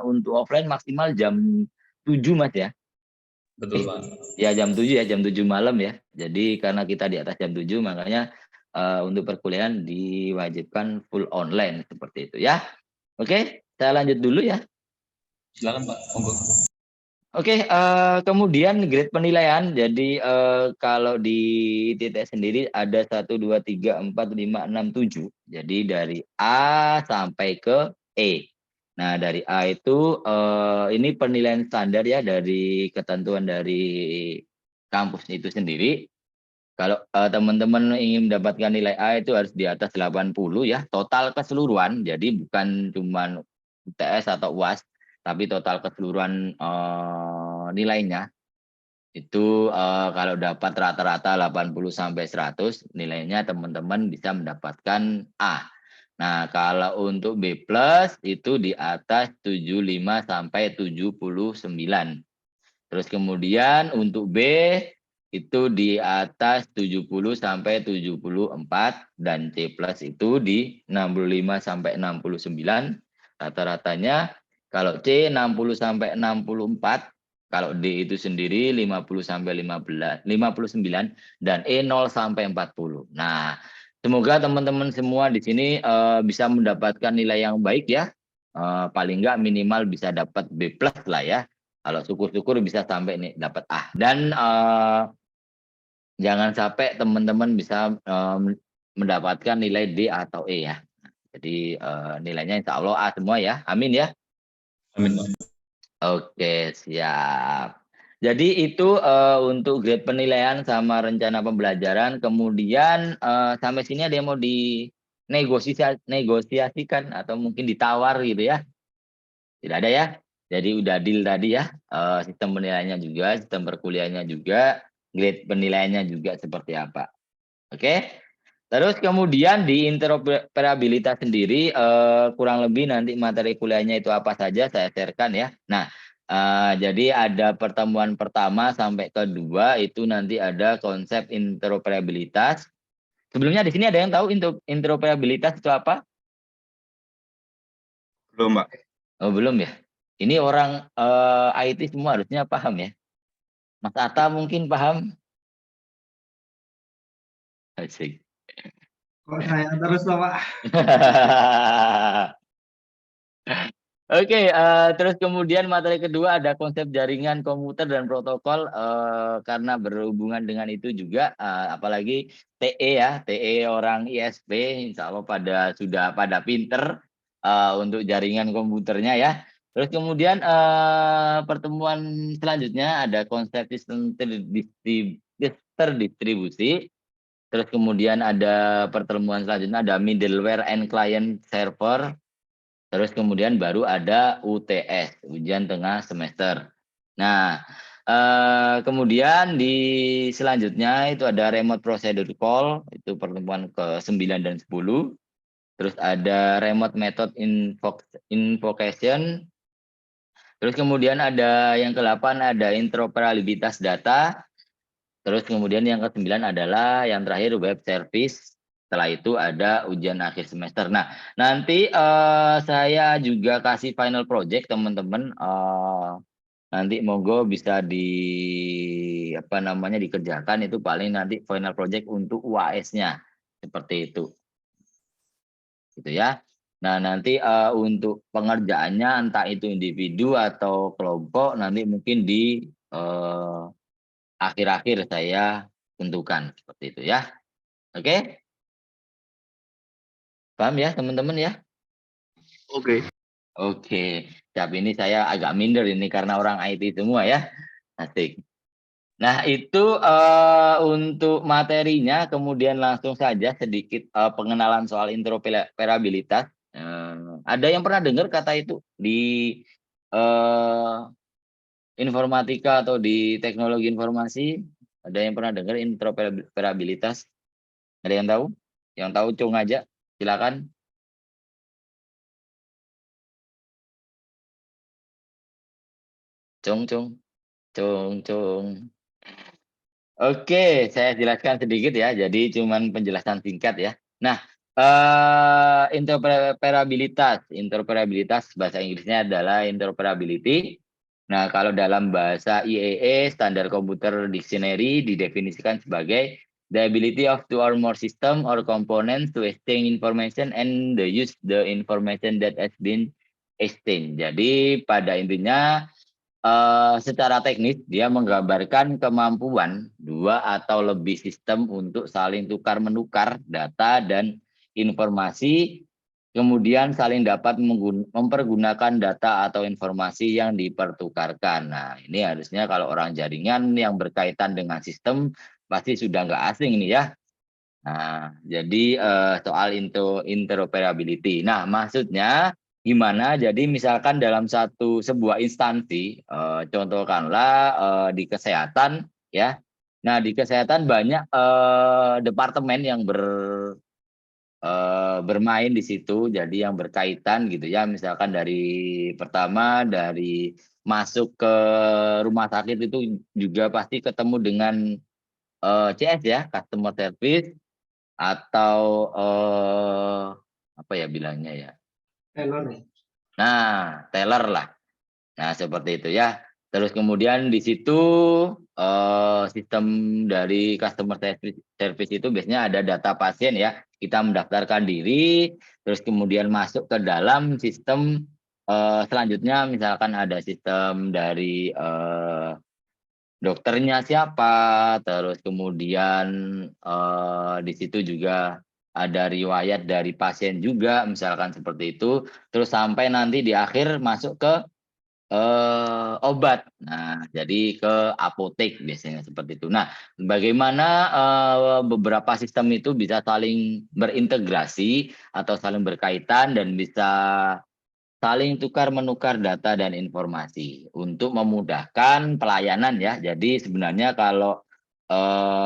untuk offline maksimal jam 7 Mas ya. Betul Pak. Ya jam 7 ya, jam 7 malam ya. Jadi karena kita di atas jam 7 makanya untuk perkuliahan diwajibkan full online seperti itu ya. Oke, saya lanjut dulu ya. Silakan Pak, monggo. Oke, kemudian grade penilaian. Jadi kalau di ITS sendiri ada 1, 2, 3, 4, 5, 6, 7. Jadi dari A sampai ke E. Nah, dari A itu ini penilaian standar ya dari ketentuan dari kampus itu sendiri. Kalau teman-teman ingin mendapatkan nilai A itu harus di atas 80 ya, total keseluruhan. Jadi bukan cuma UTS atau UAS, tapi total keseluruhan nilainya. Itu kalau dapat rata-rata 80 sampai 100, nilainya teman-teman bisa mendapatkan A. Nah, kalau untuk B+ itu di atas 75 sampai 79. Terus kemudian untuk B itu di atas 70 sampai 74 dan C+ itu di 65 sampai 69 rata-ratanya. Kalau C 60 sampai 64, kalau D itu sendiri 50 sampai 59 dan E 0 sampai 40. Nah, semoga teman-teman semua di sini bisa mendapatkan nilai yang baik ya. Paling enggak minimal bisa dapat B+ lah ya. Kalau syukur-syukur bisa sampai nih dapat A. Dan jangan sampai teman-teman bisa mendapatkan nilai D atau E ya. Jadi nilainya insya Allah A semua ya. Amin ya. Amin Pak. Oke, siap. Jadi itu untuk grade penilaian sama rencana pembelajaran. Kemudian sampai sini ada yang mau negosiasikan atau mungkin ditawar gitu ya? Tidak ada ya? Jadi udah deal tadi ya, sistem penilaiannya juga, sistem perkuliahannya juga, grade penilaiannya juga seperti apa. Oke? Terus kemudian di interoperabilitas sendiri, kurang lebih nanti materi kuliahnya itu apa saja saya sharekan ya. Nah, jadi ada pertemuan pertama sampai kedua itu nanti ada konsep interoperabilitas. Sebelumnya di sini ada yang tahu interoperabilitas itu apa? Belum Pak. Oh belum ya? Ini orang IT semua harusnya paham ya. Mas Atta mungkin paham? Asik. Kok saya terus loh, Pak? Oke, terus kemudian materi kedua ada konsep jaringan komputer dan protokol karena berhubungan dengan itu juga apalagi TE ya, TE orang ISP insya Allah sudah pada pinter untuk jaringan komputernya ya. Terus kemudian pertemuan selanjutnya ada konsep sistem terdistribusi. Terus kemudian ada pertemuan selanjutnya ada middleware and client server. Terus kemudian baru ada UTS, ujian tengah semester. Nah, kemudian di selanjutnya itu ada remote procedure call, itu pertemuan ke-9 dan 10. Terus ada remote method invocation. Terus kemudian ada yang ke-8 ada interoperabilitas data. Terus kemudian yang ke-9 adalah yang terakhir web service. Setelah itu ada ujian akhir semester. Nah, nanti saya juga kasih final project teman-teman. Nanti monggo bisa dikerjakan itu paling nanti final project untuk UAS-nya seperti itu. Gitu ya. Nah, nanti untuk pengerjaannya entah itu individu atau kelompok nanti mungkin di akhir-akhir saya tentukan seperti itu ya. Oke? Paham ya teman-teman ya? Oke. Oke, tapi ini saya agak minder ini karena orang IT semua ya. Asik. Nah, itu untuk materinya, kemudian langsung saja sedikit pengenalan soal interoperabilitas. Ada yang pernah dengar kata itu di informatika atau di teknologi informasi? Ada yang pernah dengar interoperabilitas? Ada yang tahu? Yang tahu cung aja, silakan. Cung. Oke, saya jelaskan sedikit ya. Jadi cuman penjelasan singkat ya. Nah, interoperabilitas bahasa Inggrisnya adalah interoperability. Nah, kalau dalam bahasa IEE Standard Computer Dictionary didefinisikan sebagai the ability of two or more system or components to exchange information and the use the information that has been exchanged. Jadi pada intinya secara teknis dia menggambarkan kemampuan dua atau lebih sistem untuk saling tukar-menukar data dan informasi, kemudian saling dapat mempergunakan data atau informasi yang dipertukarkan. Nah, ini harusnya kalau orang jaringan yang berkaitan dengan sistem pasti sudah nggak asing ini ya. Nah, jadi soal interoperability. Nah, maksudnya gimana? Jadi misalkan dalam sebuah instansi, contohkanlah di kesehatan, ya. Nah, di kesehatan banyak departemen yang bermain di situ, jadi yang berkaitan gitu ya. Misalkan pertama dari masuk ke rumah sakit itu juga pasti ketemu dengan CS ya, customer service atau apa ya bilangnya ya. Nah, teller lah. Nah, seperti itu ya. Terus kemudian di situ sistem dari customer service itu biasanya ada data pasien ya. Kita mendaftarkan diri, terus kemudian masuk ke dalam sistem selanjutnya misalkan ada sistem dari dokternya siapa, terus kemudian di situ juga ada riwayat dari pasien juga, misalkan seperti itu, terus sampai nanti di akhir masuk ke obat. Nah, jadi ke apotek biasanya seperti itu. Nah, bagaimana beberapa sistem itu bisa saling berintegrasi atau saling berkaitan dan bisa saling tukar-menukar data dan informasi untuk memudahkan pelayanan ya. Jadi sebenarnya kalau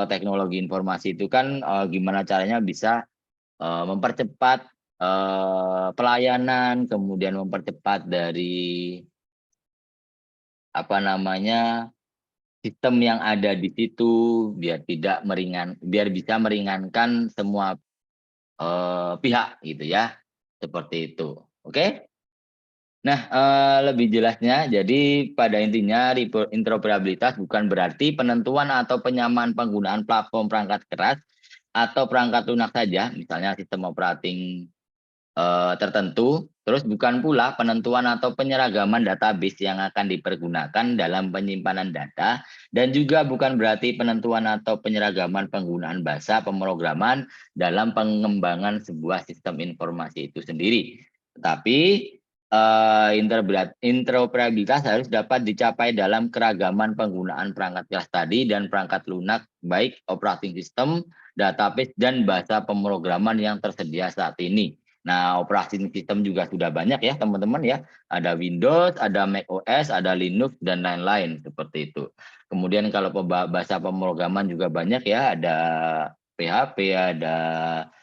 teknologi informasi itu kan gimana caranya bisa mempercepat pelayanan, kemudian mempercepat dari apa namanya sistem yang ada di situ biar bisa meringankan semua pihak gitu ya. Seperti itu. Oke? Nah, lebih jelasnya, jadi pada intinya interoperabilitas bukan berarti penentuan atau penyamaan penggunaan platform perangkat keras atau perangkat lunak saja, misalnya sistem operating tertentu, terus bukan pula penentuan atau penyeragaman database yang akan dipergunakan dalam penyimpanan data, dan juga bukan berarti penentuan atau penyeragaman penggunaan bahasa pemrograman dalam pengembangan sebuah sistem informasi itu sendiri. Tetapi interoperabilitas harus dapat dicapai dalam keragaman penggunaan perangkat keras tadi dan perangkat lunak, baik operating system, database, dan bahasa pemrograman yang tersedia saat ini. Nah, operating system juga sudah banyak ya teman-teman ya. Ada Windows, ada Mac OS, ada Linux, dan lain-lain seperti itu. Kemudian kalau bahasa pemrograman juga banyak ya. Ada PHP, ada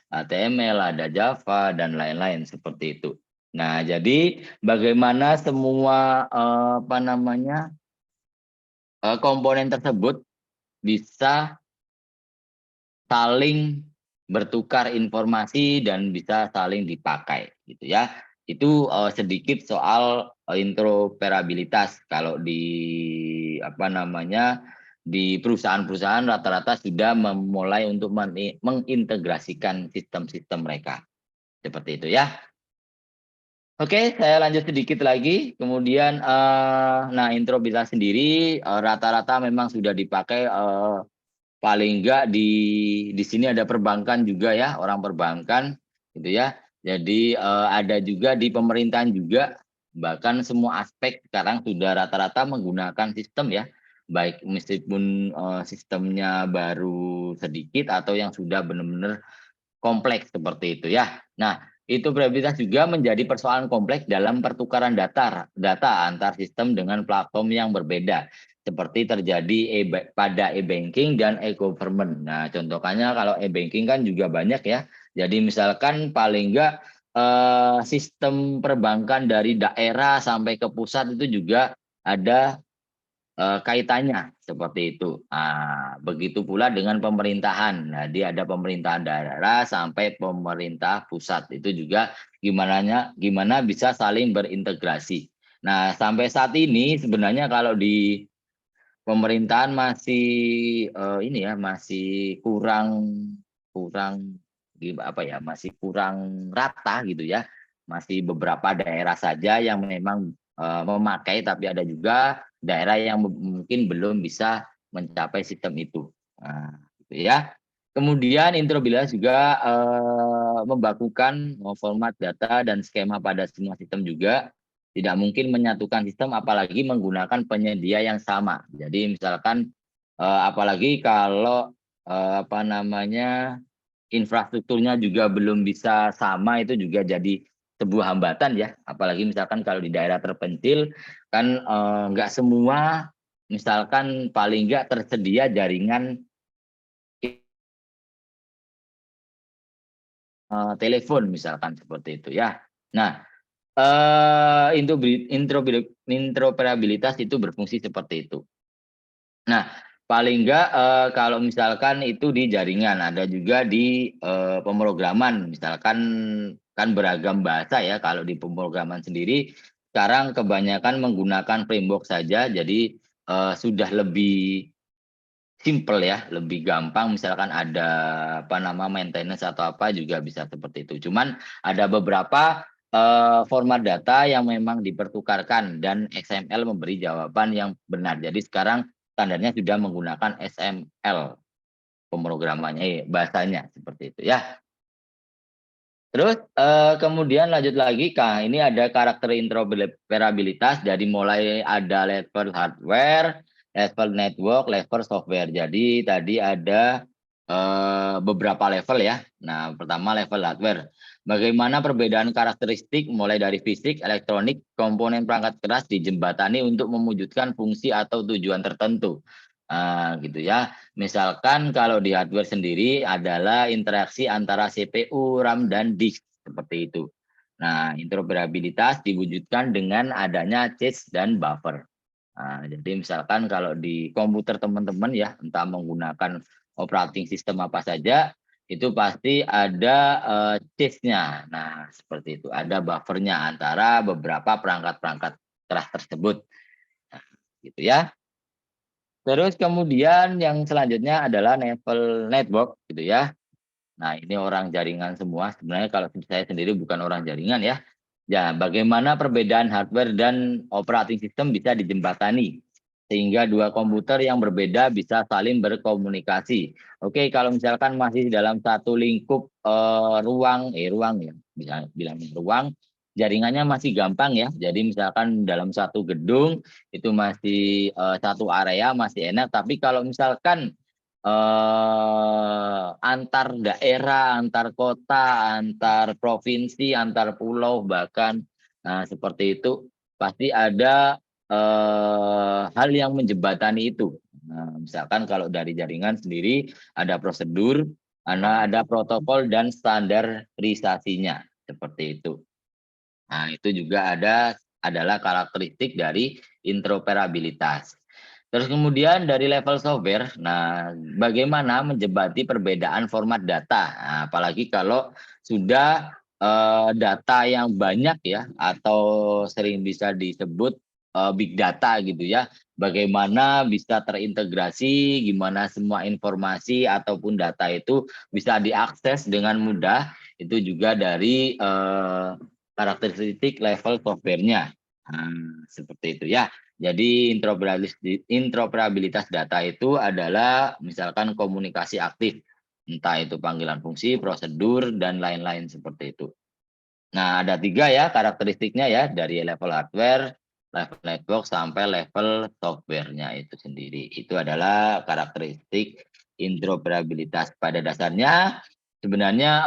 HTML, ada Java, dan lain-lain seperti itu. Nah, jadi bagaimana semua komponen tersebut bisa saling bertukar informasi dan bisa saling dipakai gitu ya. Itu sedikit soal interoperabilitas. Kalau di di perusahaan-perusahaan rata-rata sudah memulai untuk mengintegrasikan sistem-sistem mereka. Seperti itu ya. Oke, saya lanjut sedikit lagi. Kemudian, nah interoperabilitas sendiri rata-rata memang sudah dipakai paling enggak di sini ada perbankan juga ya, orang perbankan gitu ya. Jadi ada juga di pemerintahan juga, bahkan semua aspek sekarang sudah rata-rata menggunakan sistem ya, baik meskipun sistemnya baru sedikit atau yang sudah benar-benar kompleks seperti itu ya. Nah, itu probabilitas juga menjadi persoalan kompleks dalam pertukaran data antar sistem dengan platform yang berbeda. Seperti terjadi pada e-banking dan e-government. Nah, contohnya kalau e-banking kan juga banyak ya. Jadi misalkan paling enggak sistem perbankan dari daerah sampai ke pusat itu juga ada kaitannya seperti itu. Nah, begitu pula dengan pemerintahan. Nah, dia ada pemerintahan daerah sampai pemerintah pusat. Itu juga gimana bisa saling berintegrasi. Nah, sampai saat ini sebenarnya kalau di pemerintahan masih ini ya, masih kurang masih kurang rata gitu ya. Masih beberapa daerah saja yang memang memakai, tapi ada juga daerah yang mungkin belum bisa mencapai sistem itu. Nah, gitu ya. Kemudian interoperabilitas juga membakukan format data dan skema pada semua sistem juga. Tidak mungkin menyatukan sistem apalagi menggunakan penyedia yang sama. Jadi misalkan apalagi kalau infrastrukturnya juga belum bisa sama, itu juga jadi sebuah hambatan ya. Apalagi misalkan kalau di daerah terpencil kan nggak semua misalkan paling nggak tersedia jaringan telepon misalkan seperti itu ya. Nah, interoperabilitas itu berfungsi seperti itu. Nah, paling enggak kalau misalkan itu di jaringan, ada juga di pemrograman, misalkan kan beragam bahasa ya. Kalau di pemrograman sendiri sekarang kebanyakan menggunakan framework saja, jadi sudah lebih simple ya, lebih gampang. Misalkan ada maintenance atau apa juga bisa seperti itu. Cuman ada beberapa format data yang memang dipertukarkan dan XML memberi jawaban yang benar. Jadi sekarang standarnya sudah menggunakan XML pemrogramannya, bahasanya seperti itu ya. Terus kemudian lanjut lagi, ini ada karakter interoperabilitas. Jadi mulai ada level hardware, level network, level software. Jadi tadi ada beberapa level ya. Nah, pertama level hardware. Bagaimana perbedaan karakteristik mulai dari fisik, elektronik, komponen perangkat keras dijembatani untuk mewujudkan fungsi atau tujuan tertentu. Gitu ya. Misalkan kalau di hardware sendiri adalah interaksi antara CPU, RAM, dan disk seperti itu. Nah, interoperabilitas diwujudkan dengan adanya cache dan buffer. Jadi misalkan kalau di komputer teman-teman ya, entah menggunakan operating system apa saja, itu pasti ada cache-nya. Nah, seperti itu. Ada buffernya antara beberapa perangkat-perangkat keras tersebut. Nah, gitu ya. Terus kemudian yang selanjutnya adalah level network gitu ya. Nah, ini orang jaringan semua. Sebenarnya kalau saya sendiri bukan orang jaringan ya. Ya, bagaimana perbedaan hardware dan operating system bisa dijembatani sehingga dua komputer yang berbeda bisa saling berkomunikasi. Oke, kalau misalkan masih dalam satu lingkup ruang ya, bisa bilang ruang, jaringannya masih gampang ya. Jadi misalkan dalam satu gedung itu masih satu area masih enak, tapi kalau misalkan antar daerah, antar kota, antar provinsi, antar pulau bahkan, nah seperti itu pasti ada hal yang menjembatani itu. Nah, misalkan kalau dari jaringan sendiri ada prosedur, ada protokol dan standarisasinya seperti itu. Nah, itu juga adalah karakteristik dari interoperabilitas. Terus kemudian dari level software, nah bagaimana menjembatani perbedaan format data, nah, apalagi kalau sudah data yang banyak ya, atau sering bisa disebut big data gitu ya, bagaimana bisa terintegrasi, gimana semua informasi ataupun data itu bisa diakses dengan mudah, itu juga dari karakteristik level software-nya. Seperti itu ya. Jadi interoperabilitas data itu adalah misalkan komunikasi aktif, entah itu panggilan fungsi, prosedur, dan lain-lain seperti itu. Nah, ada 3 ya karakteristiknya ya, dari level hardware, level network, sampai level software-nya itu sendiri. Itu adalah karakteristik interoperabilitas. Pada dasarnya sebenarnya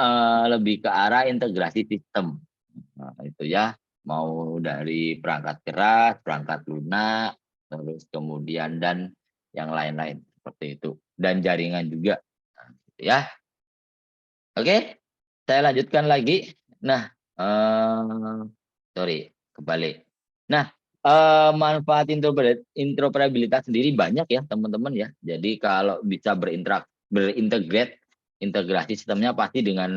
lebih ke arah integrasi sistem. Nah, itu ya, mau dari perangkat keras, perangkat lunak, terus kemudian dan yang lain-lain seperti itu. Dan jaringan juga. Nah, gitu ya. Oke, saya lanjutkan lagi. Nah, sorry, kebalik. Nah, manfaat interoperabilitas sendiri banyak ya teman-teman ya. Jadi kalau bisa integrasi sistemnya pasti dengan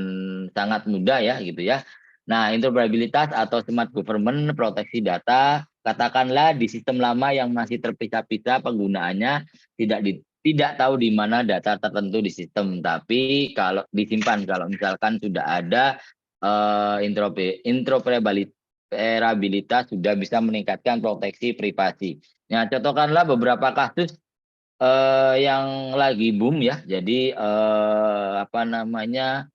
sangat mudah ya gitu ya. Nah, interoperabilitas atau smart government, proteksi data, katakanlah di sistem lama yang masih terpisah-pisah penggunaannya tidak tahu di mana data tertentu di sistem, tapi kalau disimpan, kalau misalkan sudah ada interoperabilitas sudah bisa meningkatkan proteksi privasi. Nah, contohkanlah beberapa kasus yang lagi boom ya. Jadi apa namanya,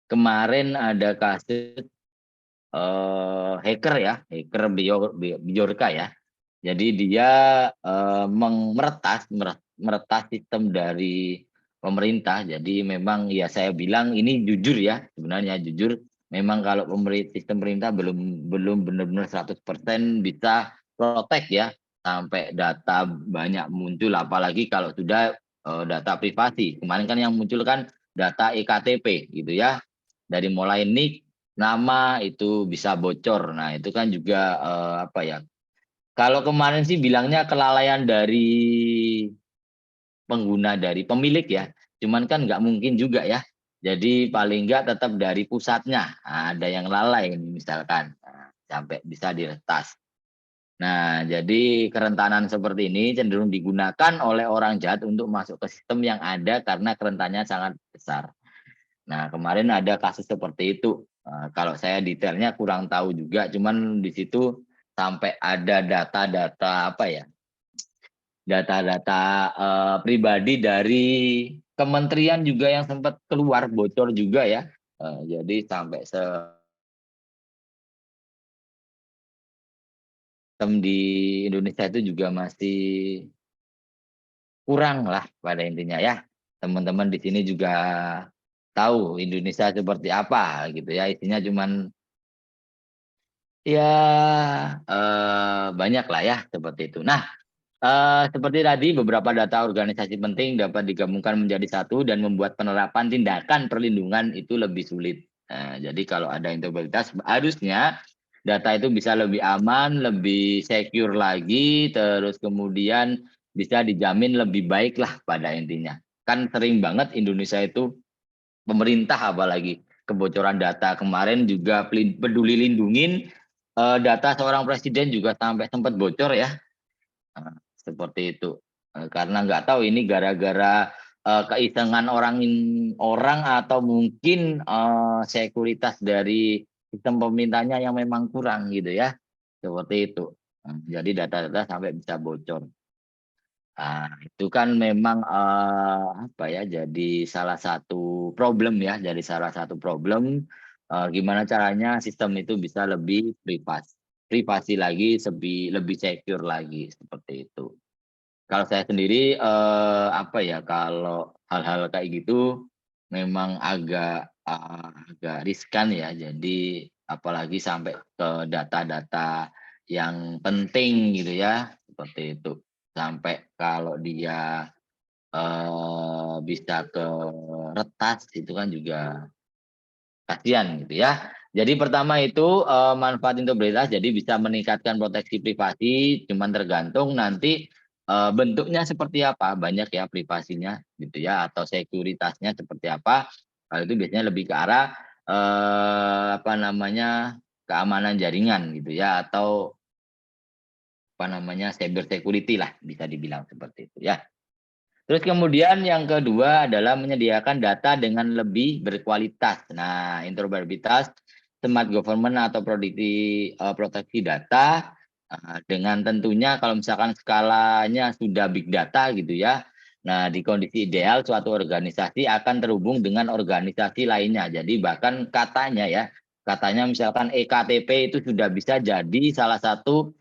kemarin ada kasus hacker ya, hacker Bjorka ya. Jadi dia meretas sistem dari pemerintah. Jadi memang ya saya bilang ini jujur ya, sebenarnya jujur. Memang kalau sistem pemerintah belum benar-benar 100% bisa protect ya, sampai data banyak muncul, apalagi kalau sudah data privasi. Kemarin kan yang muncul kan data EKTP gitu ya, dari mulai NIK, nama itu bisa bocor. Nah itu kan juga apa ya, kalau kemarin sih bilangnya kelalaian dari pengguna, dari pemilik ya. Cuman kan nggak mungkin juga ya. Jadi paling nggak tetap dari pusatnya. Nah, ada yang lalai misalkan. Nah, sampai bisa diretas. Nah, jadi kerentanan seperti ini cenderung digunakan oleh orang jahat untuk masuk ke sistem yang ada karena kerentanannya sangat besar. Nah, kemarin ada kasus seperti itu. Kalau saya detailnya kurang tahu juga, cuman di situ sampai ada data-data apa ya, data-data pribadi dari kementerian juga yang sempat keluar bocor juga ya. Jadi sampai sistem di Indonesia itu juga masih kurang lah pada intinya ya. Teman-teman di sini juga tahu Indonesia seperti apa gitu ya. Isinya cuman ya banyak lah ya seperti itu. Nah, seperti tadi beberapa data organisasi penting dapat digabungkan menjadi satu dan membuat penerapan tindakan perlindungan itu lebih sulit. Nah, jadi kalau ada integritas harusnya data itu bisa lebih aman, lebih secure lagi, terus kemudian bisa dijamin lebih baik lah pada intinya. Kan sering banget Indonesia itu, pemerintah apalagi, kebocoran data. Kemarin juga peduli lindungin data seorang presiden juga sampai sempat bocor ya. Nah, seperti itu. Karena nggak tahu ini gara-gara keisengan orang atau mungkin sekuritas dari sistem pemerintahnya yang memang kurang gitu ya. Seperti itu. Jadi data-data sampai bisa bocor. Nah, itu kan memang apa ya, jadi salah satu problem ya, jadi salah satu problem gimana caranya sistem itu bisa lebih privasi lagi, lebih secure lagi seperti itu. Kalau saya sendiri apa ya, kalau hal-hal kayak gitu memang agak riskan ya. Jadi apalagi sampai ke data-data yang penting gitu ya, seperti itu. Sampai kalau dia bisa ke retas itu kan juga kasihan gitu ya. Jadi pertama itu manfaat integritas, jadi bisa meningkatkan proteksi privasi, cuman tergantung nanti bentuknya seperti apa, banyak ya privasinya gitu ya, atau sekuritasnya seperti apa. Kalau itu biasanya lebih ke arah apa namanya, keamanan jaringan gitu ya, atau apa namanya, cyber security lah bisa dibilang seperti itu ya. Terus kemudian yang kedua adalah menyediakan data dengan lebih berkualitas. Nah, interoperabilitas, smart government atau proteksi data dengan tentunya kalau misalkan skalanya sudah big data gitu ya. Nah, di kondisi ideal suatu organisasi akan terhubung dengan organisasi lainnya. Jadi bahkan katanya ya, katanya misalkan EKTP itu sudah bisa jadi salah satu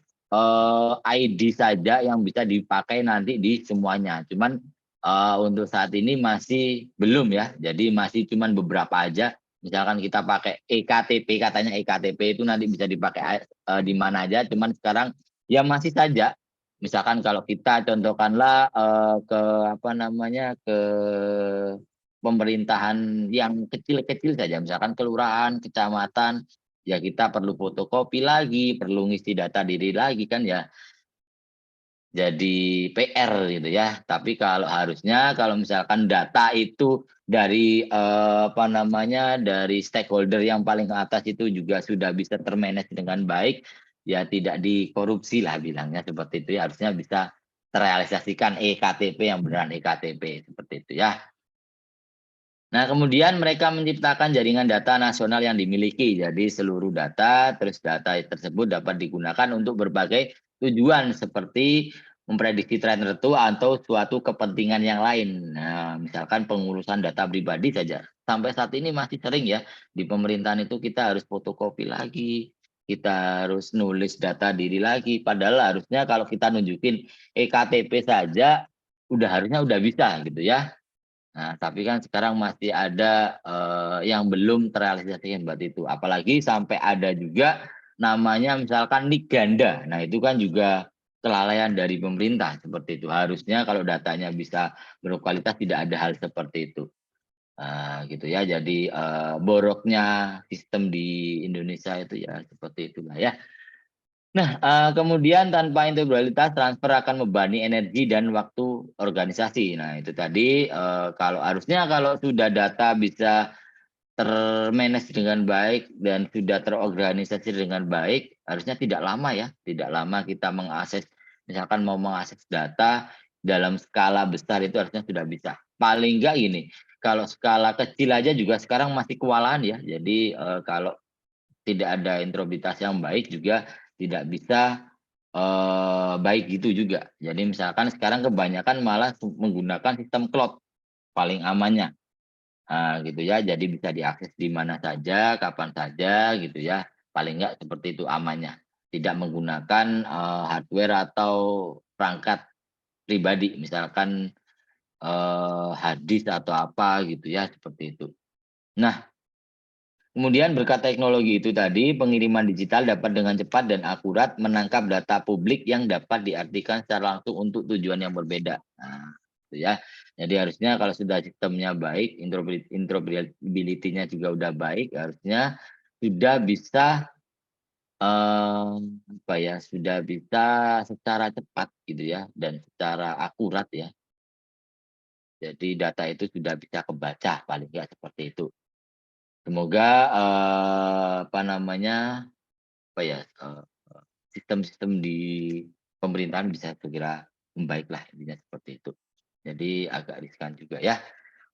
ID saja yang bisa dipakai nanti di semuanya. Cuman untuk saat ini masih belum ya. Jadi masih cuman beberapa aja. Misalkan kita pakai EKTP, katanya EKTP itu nanti bisa dipakai di mana aja. Cuman sekarang ya masih saja. Misalkan kalau kita contohkanlah ke apa namanya ke pemerintahan yang kecil-kecil saja, misalkan kelurahan, kecamatan, ya kita perlu fotokopi lagi, perlu ngisi data diri lagi kan ya. Jadi PR gitu ya. Tapi kalau harusnya kalau misalkan data itu dari apa namanya dari stakeholder yang paling ke atas itu juga sudah bisa termanage dengan baik, ya tidak dikorupsi lah bilangnya seperti itu ya. Harusnya bisa terrealisasikan EKTP yang beneran EKTP seperti itu ya. Nah, kemudian mereka menciptakan jaringan data nasional yang dimiliki. Jadi seluruh data, terus data tersebut dapat digunakan untuk berbagai tujuan seperti memprediksi tren tertentu atau suatu kepentingan yang lain. Nah, misalkan pengurusan data pribadi saja. Sampai saat ini masih sering ya, di pemerintahan itu kita harus fotokopi lagi, kita harus nulis data diri lagi. Padahal harusnya kalau kita nunjukin EKTP saja, harusnya udah bisa gitu ya. Nah, tapi kan sekarang masih ada yang belum terrealisasikan buat itu. Apalagi sampai ada juga namanya misalkan nik ganda. Nah, itu kan juga kelalaian dari pemerintah seperti itu. Harusnya kalau datanya bisa berkualitas tidak ada hal seperti itu. Gitu ya. Jadi boroknya sistem di Indonesia itu ya seperti itulah ya. Nah, kemudian tanpa integralitas transfer akan membebani energi dan waktu organisasi. Nah, itu tadi kalau harusnya kalau sudah data bisa termanage dengan baik dan sudah terorganisasi dengan baik, harusnya tidak lama ya, tidak lama kita mengakses, misalkan mau mengakses data dalam skala besar itu harusnya sudah bisa. Paling enggak gini, kalau skala kecil aja juga sekarang masih kewalahan ya. Jadi kalau tidak ada interoperabilitas yang baik juga tidak bisa baik gitu juga. Jadi misalkan sekarang kebanyakan malah menggunakan sistem cloud paling amannya. Gitu ya. Jadi bisa diakses di mana saja, kapan saja gitu ya. Paling enggak seperti itu amannya. Tidak menggunakan hardware atau perangkat pribadi, misalkan hard disk atau apa gitu ya, seperti itu. Nah, kemudian berkat teknologi itu tadi, pengiriman digital dapat dengan cepat dan akurat menangkap data publik yang dapat diartikan secara langsung untuk tujuan yang berbeda. Nah, itu ya. Jadi harusnya kalau sudah sistemnya baik, interoperability-nya juga udah baik, harusnya sudah bisa apa ya, sudah bisa secara cepat gitu ya dan secara akurat ya. Jadi data itu sudah bisa kebaca paling nggak seperti itu. Semoga apa namanya sistem-sistem di pemerintahan bisa segera membaiklah intinya seperti itu. Jadi agak riskan juga ya.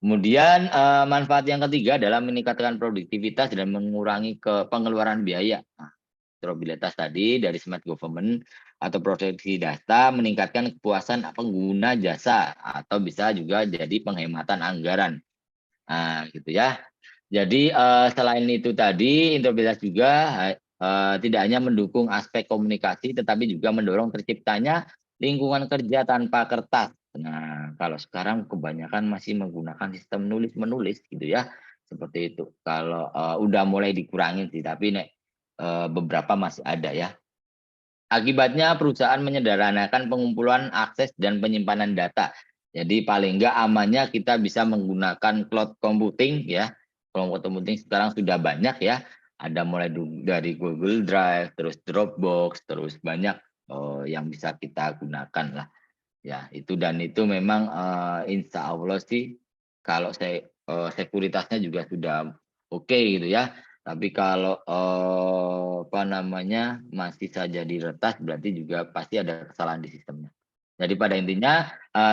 Kemudian manfaat yang ketiga adalah meningkatkan produktivitas dan mengurangi pengeluaran biaya. Nah, interoperabilitas tadi dari smart government atau proteksi data meningkatkan kepuasan pengguna jasa atau bisa juga jadi penghematan anggaran. Nah, gitu ya. Jadi selain itu tadi interoperabilitas juga tidak hanya mendukung aspek komunikasi tetapi juga mendorong terciptanya lingkungan kerja tanpa kertas. Nah, kalau sekarang kebanyakan masih menggunakan sistem nulis-menulis gitu ya. Seperti itu. Kalau udah mulai dikurangin sih, tapi beberapa masih ada ya. Akibatnya perusahaan menyederhanakan pengumpulan akses dan penyimpanan data. Jadi paling enggak amannya kita bisa menggunakan cloud computing ya. Cloud computing sekarang sudah banyak ya. Ada mulai dari Google Drive, terus Dropbox, terus banyak yang bisa kita gunakan lah. Ya, itu dan itu memang insya Allah sih kalau sekuritasnya juga sudah oke gitu ya. Tapi kalau apa namanya masih saja diretas berarti juga pasti ada kesalahan di sistemnya. Jadi pada intinya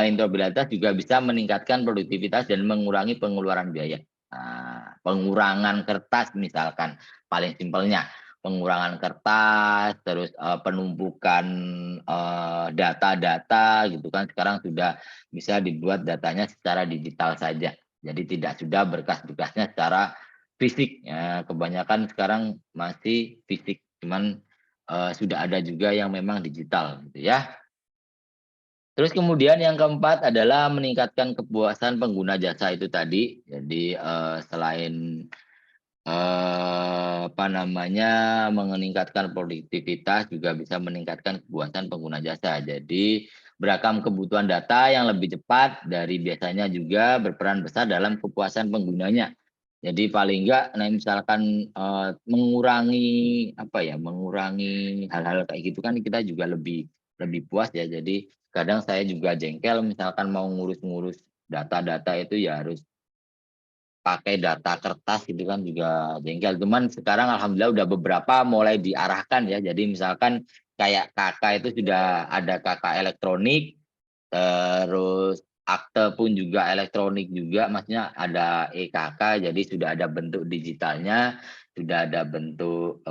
interoperabilitas juga bisa meningkatkan produktivitas dan mengurangi pengeluaran biaya. Nah, pengurangan kertas misalkan paling simpelnya pengurangan kertas, terus penumpukan data-data gitu kan sekarang sudah bisa dibuat datanya secara digital saja. Jadi tidak sudah berkas-berkasnya secara fisik. Ya, kebanyakan sekarang masih fisik, cuman sudah ada juga yang memang digital gitu ya. Terus kemudian yang keempat adalah meningkatkan kepuasan pengguna jasa itu tadi. Jadi selain apa namanya meningkatkan produktivitas juga bisa meningkatkan kepuasan pengguna jasa. Jadi beragam kebutuhan data yang lebih cepat dari biasanya juga berperan besar dalam kepuasan penggunanya. Jadi paling enggak, nah misalkan mengurangi apa ya, mengurangi hal-hal kayak gitu kan kita juga lebih puas ya. Jadi kadang saya juga jengkel misalkan mau ngurus-ngurus data-data itu ya harus pakai data kertas gitu kan juga jengkel. Cuman sekarang alhamdulillah udah beberapa mulai diarahkan ya. Jadi misalkan kayak KK itu sudah ada KK elektronik, terus akte pun juga elektronik juga, maksudnya ada EKK, jadi sudah ada bentuk digitalnya, sudah ada bentuk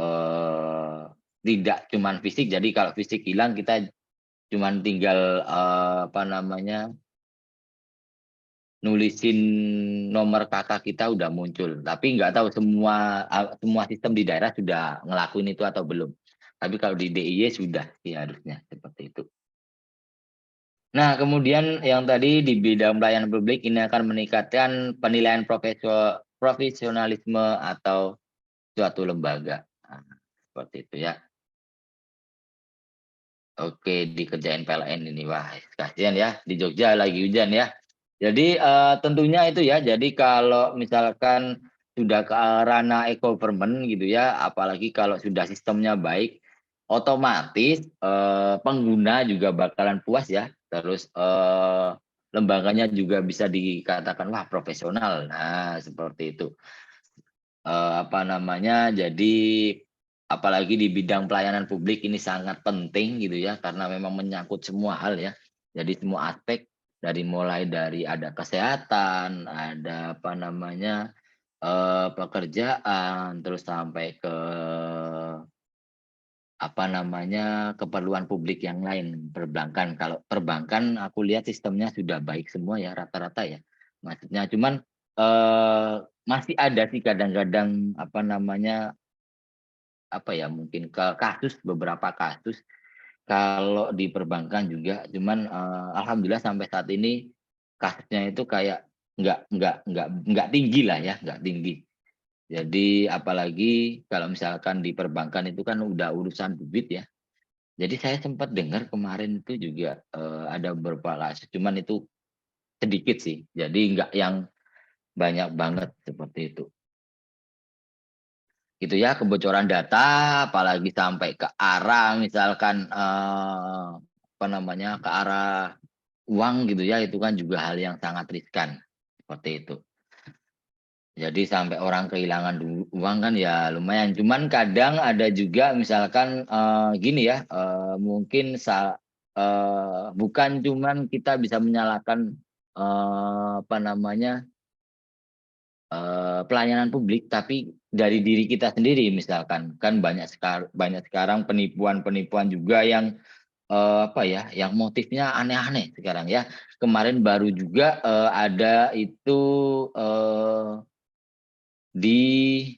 tidak cuman fisik. Jadi kalau fisik hilang kita cuman tinggal apa namanya nulisin nomor kakak kita udah muncul, tapi nggak tahu semua sistem di daerah sudah ngelakuin itu atau belum. Tapi kalau di DIY sudah sih harusnya seperti itu. Nah, kemudian yang tadi di bidang pelayanan publik ini akan meningkatkan penilaian profesionalisme atau suatu lembaga. Nah, seperti itu ya. Oke, dikerjain PLN ini, wah kasihan ya, di Jogja lagi hujan ya. Jadi tentunya itu ya, jadi kalau misalkan sudah ke ranah e-government gitu ya, apalagi kalau sudah sistemnya baik, otomatis pengguna juga bakalan puas ya, terus lembaganya juga bisa dikatakan wah profesional. Nah, seperti itu. Apa namanya, jadi apalagi di bidang pelayanan publik ini sangat penting gitu ya, karena memang menyangkut semua hal ya. Jadi semua aspek mulai dari ada kesehatan, ada apa namanya pekerjaan, terus sampai ke apa namanya keperluan publik yang lain, perbankan. Kalau perbankan aku lihat sistemnya sudah baik semua ya rata-rata ya. Maksudnya cuman masih ada sih kadang-kadang apa namanya apa ya mungkin ke beberapa kasus kalau di perbankan juga, cuman alhamdulillah sampai saat ini kasusnya itu kayak nggak tinggi lah ya, nggak tinggi. Jadi apalagi kalau misalkan di perbankan itu kan udah urusan duit ya. Jadi saya sempat dengar kemarin itu juga ada beberapa kasus, cuman itu sedikit sih. Jadi nggak yang banyak banget seperti itu. Gitu ya, kebocoran data apalagi sampai ke arah misalkan apa namanya ke arah uang gitu ya, itu kan juga hal yang sangat riskan seperti itu. Jadi sampai orang kehilangan uang kan ya lumayan. Cuman kadang ada juga misalkan gini ya, mungkin bukan cuman kita bisa menyalahkan apa namanya pelayanan publik, tapi dari diri kita sendiri misalkan. Kan banyak sekarang penipuan-penipuan juga yang apa ya, yang motifnya aneh-aneh sekarang ya. Kemarin baru juga ada itu di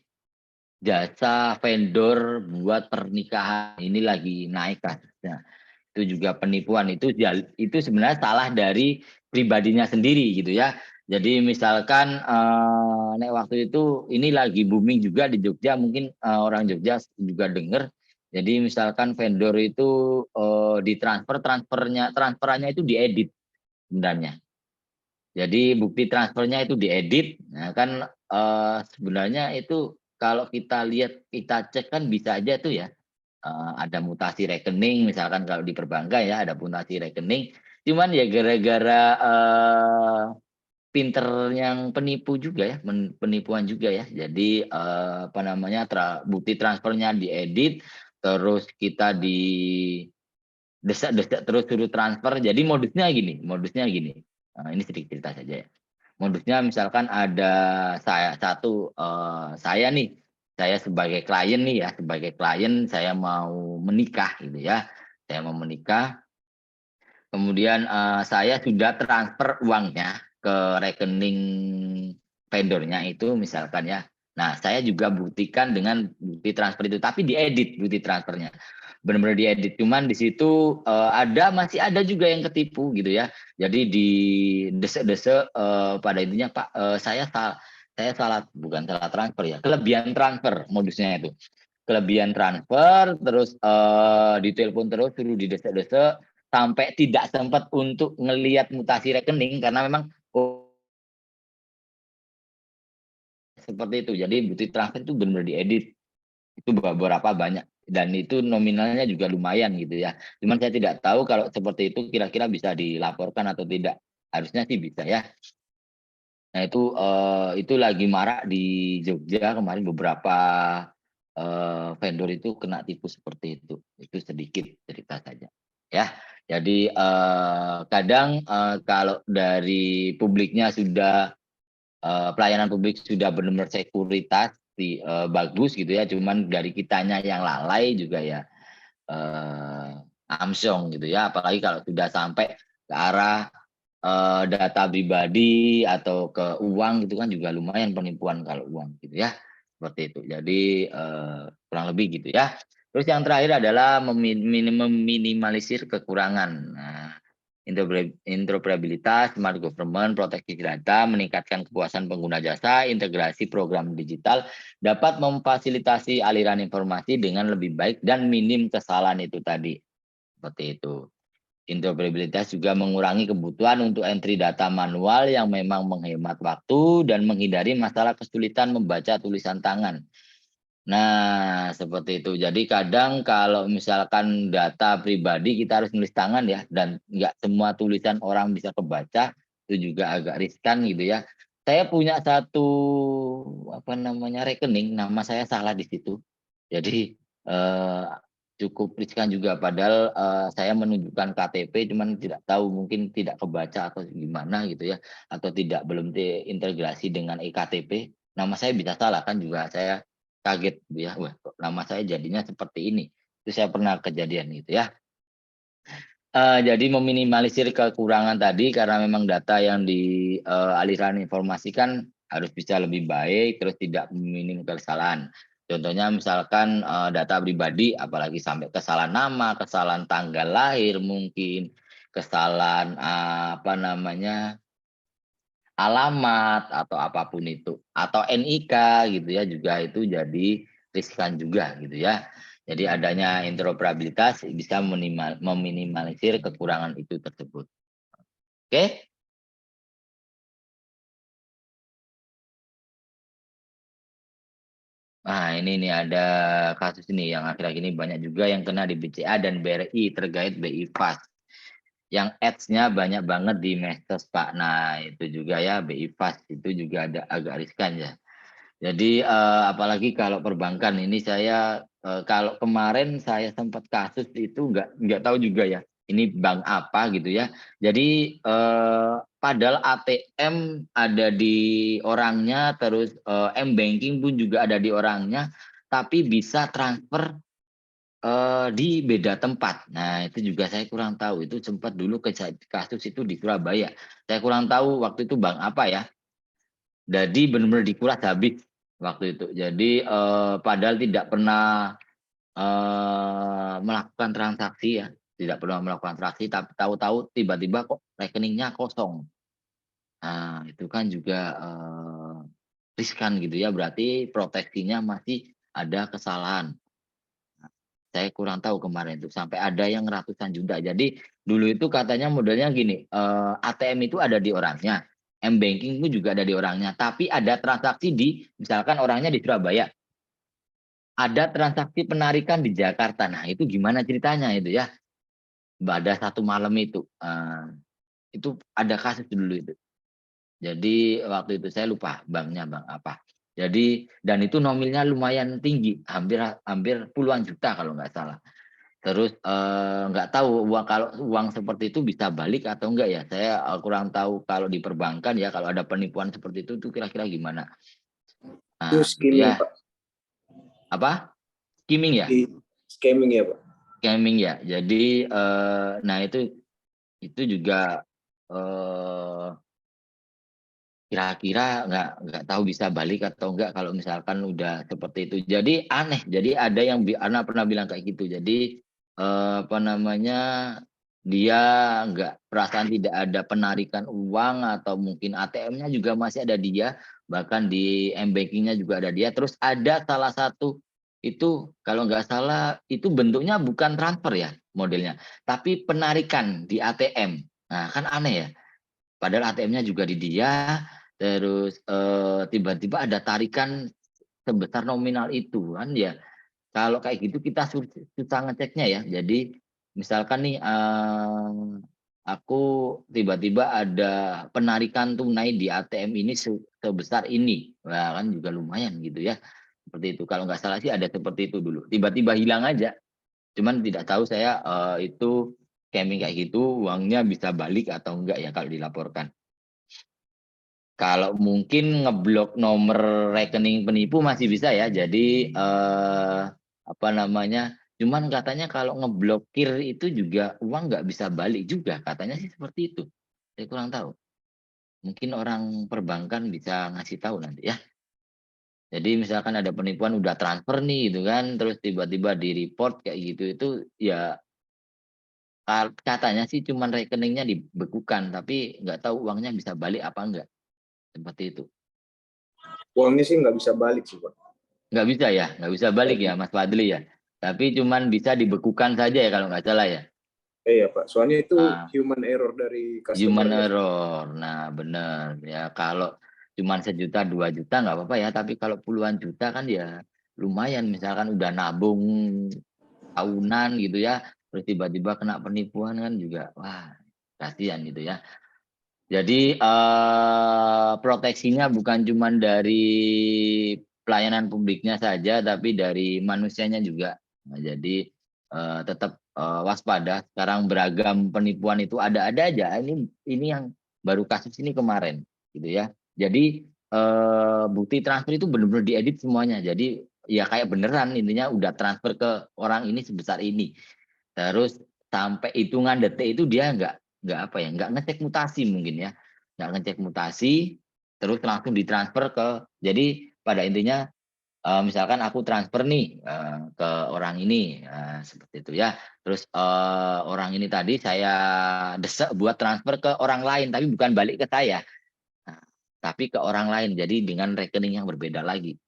jasa vendor buat pernikahan ini lagi naik kasusnya. Itu juga penipuan, itu sebenarnya salah dari pribadinya sendiri gitu ya. Jadi misalkan nek waktu itu ini lagi booming juga di Jogja, mungkin orang Jogja juga dengar. Jadi misalkan vendor itu transferannya itu diedit sebenarnya. Jadi bukti transfernya itu diedit. Nah kan sebenarnya itu kalau kita lihat kita cek kan bisa aja tuh ya. Ada mutasi rekening misalkan kalau di perbankan ya ada mutasi rekening, cuman ya gara-gara pinter yang penipu juga ya, penipuan juga ya. Jadi apa namanya bukti transfernya diedit, terus kita di desak-desak terus suruh transfer. Jadi modusnya gini. Ini sedikit cerita saja ya. Modusnya misalkan ada saya sebagai klien nih ya, saya mau menikah gitu ya. Saya mau menikah, kemudian saya sudah transfer uangnya ke rekening vendornya itu misalkan ya. Nah, saya juga buktikan dengan bukti transfer itu, tapi diedit bukti transfernya. Benar-benar diedit. Cuman di situ masih ada juga yang ketipu gitu ya. Jadi di dese-dese pada intinya Pak, saya salah, bukan salah transfer ya, kelebihan transfer modusnya itu. Kelebihan transfer, terus ditelepon terus, suruh didesek-desek, sampai tidak sempat untuk ngelihat mutasi rekening karena memang seperti itu. Jadi bukti transfer itu benar-benar diedit. Itu beberapa banyak dan itu nominalnya juga lumayan gitu ya. Cuman saya tidak tahu kalau seperti itu kira-kira bisa dilaporkan atau tidak. Harusnya sih bisa ya. Nah, itu lagi marak di Jogja kemarin, beberapa vendor itu kena tipu seperti itu. Itu sedikit cerita saja. Ya. Jadi kadang kalau dari publiknya sudah pelayanan publik sudah benar-benar sekuritas bagus gitu ya, cuman dari kitanya yang lalai juga ya amsyong gitu ya, apalagi kalau sudah sampai ke arah data pribadi atau ke uang gitu kan juga lumayan penipuan kalau uang gitu ya, seperti itu. Jadi kurang lebih gitu ya. Terus yang terakhir adalah meminimalisir kekurangan. Nah, interoperabilitas, smart government, proteksi data, meningkatkan kepuasan pengguna jasa, integrasi program digital, dapat memfasilitasi aliran informasi dengan lebih baik dan minim kesalahan itu tadi. Seperti itu. Interoperabilitas juga mengurangi kebutuhan untuk entry data manual yang memang menghemat waktu dan menghindari masalah kesulitan membaca tulisan tangan. Nah, seperti itu. Jadi kadang kalau misalkan data pribadi kita harus nulis tangan ya, dan nggak semua tulisan orang bisa kebaca, itu juga agak riskan gitu ya. Saya punya satu rekening, nama saya salah di situ. Jadi cukup riskan juga. Padahal saya menunjukkan KTP, cuman tidak tahu mungkin tidak kebaca atau gimana gitu ya, atau belum terintegrasi dengan eKTP. Nama saya bisa salah kan juga saya kaget ya, wah kok nama saya jadinya seperti ini. Itu saya pernah kejadian gitu ya. Jadi meminimalisir kekurangan tadi karena memang data yang di aliran informasi kan harus bisa lebih baik, terus tidak minim kesalahan. Contohnya misalkan data pribadi, apalagi sampai kesalahan nama, kesalahan tanggal lahir mungkin, kesalahan alamat atau apapun itu, atau NIK gitu ya, juga itu jadi riskan juga gitu ya. Jadi adanya interoperabilitas bisa meminimalisir kekurangan itu tersebut. Oke? Nah, ini nih ada kasus ini yang akhir-akhir ini banyak juga yang kena di BCA dan BRI terkait BI Fast. Yang ads-nya banyak banget di medsos, Pak. Nah, itu juga ya BI Fast itu juga agak riskan ya. Jadi apalagi kalau perbankan ini saya kalau kemarin saya sempat kasus itu nggak tahu juga ya ini bank apa gitu ya. Jadi padahal ATM ada di orangnya, terus M-banking pun juga ada di orangnya, tapi bisa transfer di beda tempat. Nah, itu juga saya kurang tahu. Itu sempat dulu kasus itu di Surabaya. Saya kurang tahu waktu itu bank apa ya. Jadi benar-benar dikuras habis waktu itu. Jadi padahal tidak pernah melakukan transaksi ya, tidak pernah melakukan transaksi, tapi tahu-tahu tiba-tiba kok rekeningnya kosong. Nah, itu kan juga riskan gitu ya, berarti proteksinya masih ada kesalahan. Saya kurang tahu kemarin itu, sampai ada yang ratusan juta. Jadi dulu itu katanya modelnya gini, ATM itu ada di orangnya, M-banking itu juga ada di orangnya, tapi ada transaksi misalkan orangnya di Surabaya, ada transaksi penarikan di Jakarta. Nah, itu gimana ceritanya itu ya? Pada satu malam itu ada kasus dulu itu. Jadi waktu itu saya lupa banknya bank apa. Jadi dan itu nominalnya lumayan tinggi, hampir puluhan juta kalau nggak salah. Terus nggak tahu kalau uang seperti itu bisa balik atau enggak ya. Saya kurang tahu kalau di perbankan ya, kalau ada penipuan seperti itu kira-kira gimana. Nah, Itu skimming, ya. Pak. Apa? Skimming ya? Scamming ya, Pak. Scamming ya. Jadi nah itu juga kira-kira nggak tahu bisa balik atau enggak kalau misalkan udah seperti itu. Jadi aneh. Jadi ada yang anak pernah bilang kayak gitu. Jadi apa namanya, dia nggak, perasaan tidak ada penarikan uang atau mungkin ATM-nya juga masih ada dia, bahkan di m-banking-nya juga ada dia. Terus ada salah satu itu kalau nggak salah itu bentuknya bukan transfer ya modelnya, tapi penarikan di ATM. Nah kan aneh ya. Padahal ATM-nya juga di dia, terus tiba-tiba ada tarikan sebesar nominal itu kan ya. Kalau kayak gitu kita susah ngeceknya ya. Jadi misalkan nih aku tiba-tiba ada penarikan tunai di ATM ini sebesar ini, nah kan juga lumayan gitu ya. Seperti itu. Kalau nggak salah sih ada seperti itu dulu. Tiba-tiba hilang aja. Cuman tidak tahu saya itu scamming kayak gitu uangnya bisa balik atau enggak ya kalau dilaporkan. Kalau mungkin ngeblok nomor rekening penipu masih bisa ya. Jadi apa namanya? Cuman katanya kalau ngeblokir itu juga uang nggak bisa balik juga. Katanya sih seperti itu. Saya kurang tahu. Mungkin orang perbankan bisa ngasih tahu nanti ya. Jadi misalkan ada penipuan udah transfer nih gitu kan, terus tiba-tiba di report kayak gitu itu ya katanya sih cuman rekeningnya dibekukan, tapi nggak tahu uangnya bisa balik apa enggak. Seperti itu. Uangnya sih nggak bisa balik sih, Pak. Nggak bisa ya? Nggak bisa balik ya, Mas Fadli ya? Tapi cuman bisa dibekukan saja ya kalau nggak salah ya? Iya, Pak. Soalnya itu Ah, human error dari human customer. error. Nah, benar. Ya kalau cuman 1 juta, 2 juta nggak apa-apa ya. Tapi kalau puluhan juta kan ya lumayan. Misalkan udah nabung tahunan gitu ya, terus tiba-tiba kena penipuan kan juga, wah kasihan gitu ya. Jadi proteksinya bukan cuma dari pelayanan publiknya saja, tapi dari manusianya juga. Nah, jadi tetap waspada. Sekarang beragam penipuan itu ada aja. Ini yang baru kasus ini kemarin, gitu ya. Jadi bukti transfer itu benar-benar diedit semuanya. Jadi ya kayak beneran intinya udah transfer ke orang ini sebesar ini. Terus sampai hitungan detik itu dia nggak apa ya, nggak ngecek mutasi mungkin ya, nggak ngecek mutasi, terus langsung ditransfer ke, jadi pada intinya misalkan aku transfer nih ke orang ini seperti itu ya, terus orang ini tadi saya desek buat transfer ke orang lain, tapi bukan balik ke saya, nah, tapi ke orang lain, jadi dengan rekening yang berbeda lagi.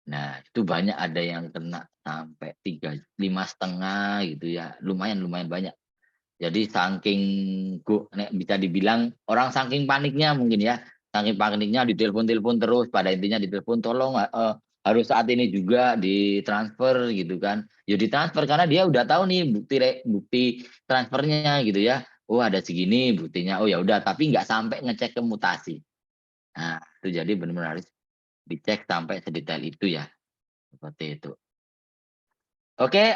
Nah, itu banyak ada yang kena sampai 5,5 gitu ya, lumayan banyak. Jadi saking bisa dibilang orang saking paniknya mungkin ya, saking paniknya ditelepon-telepon terus, pada intinya ditelepon tolong harus saat ini juga ditransfer gitu kan. Ya ditransfer karena dia udah tahu nih bukti transfernya gitu ya. Oh ada segini buktinya. Oh ya udah, tapi nggak sampai ngecek ke mutasi. Nah, itu jadi benar-benar harus dicek sampai sedetail itu ya. Seperti itu. Oke,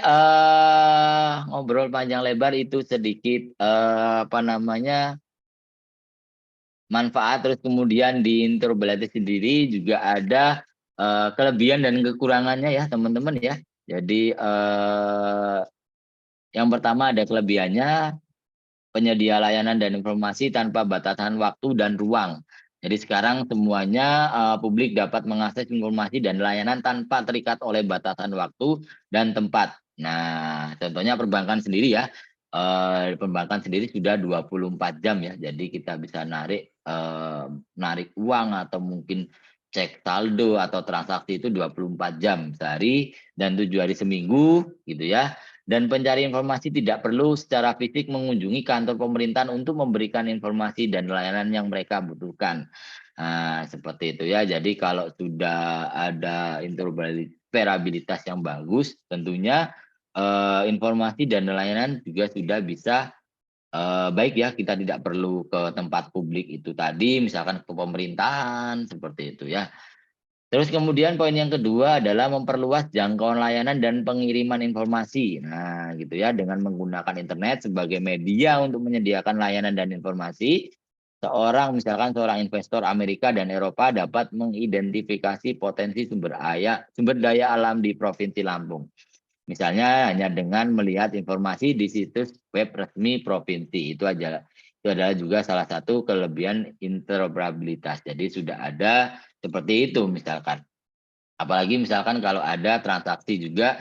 ngobrol panjang lebar itu sedikit apa namanya, manfaat, terus kemudian di interoperabilitas sendiri juga ada kelebihan dan kekurangannya ya teman-teman ya. Jadi yang pertama ada kelebihannya, penyedia layanan dan informasi tanpa batasan waktu dan ruang. Jadi sekarang semuanya publik dapat mengakses informasi dan layanan tanpa terikat oleh batasan waktu dan tempat. Nah, contohnya perbankan sendiri ya. Perbankan sendiri sudah 24 jam ya. Jadi kita bisa narik uang atau mungkin cek saldo atau transaksi itu 24 jam sehari dan 7 hari seminggu gitu ya. Dan pencari informasi tidak perlu secara fisik mengunjungi kantor pemerintahan untuk memberikan informasi dan layanan yang mereka butuhkan. Nah, seperti itu ya. Jadi kalau sudah ada interoperabilitas yang bagus, tentunya informasi dan layanan juga sudah bisa baik ya. Kita tidak perlu ke tempat publik itu tadi, misalkan ke pemerintahan, seperti itu ya. Terus kemudian poin yang kedua adalah memperluas jangkauan layanan dan pengiriman informasi. Nah, gitu ya, dengan menggunakan internet sebagai media untuk menyediakan layanan dan informasi, misalkan seorang investor Amerika dan Eropa dapat mengidentifikasi potensi sumber daya alam di Provinsi Lampung. Misalnya hanya dengan melihat informasi di situs web resmi provinsi, itu Itu adalah juga salah satu kelebihan interoperabilitas. Jadi sudah ada seperti itu misalkan. Apalagi misalkan kalau ada transaksi juga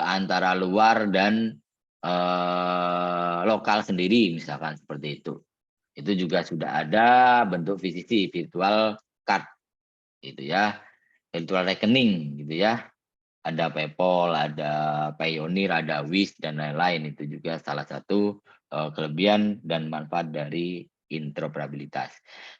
antara luar dan lokal sendiri misalkan seperti itu. Itu juga sudah ada bentuk VCC, virtual card gitu ya. Virtual rekening gitu ya. Ada PayPal, ada Payoneer, ada Wish dan lain-lain. Itu juga salah satu kelebihan dan manfaat dari interoperabilitas.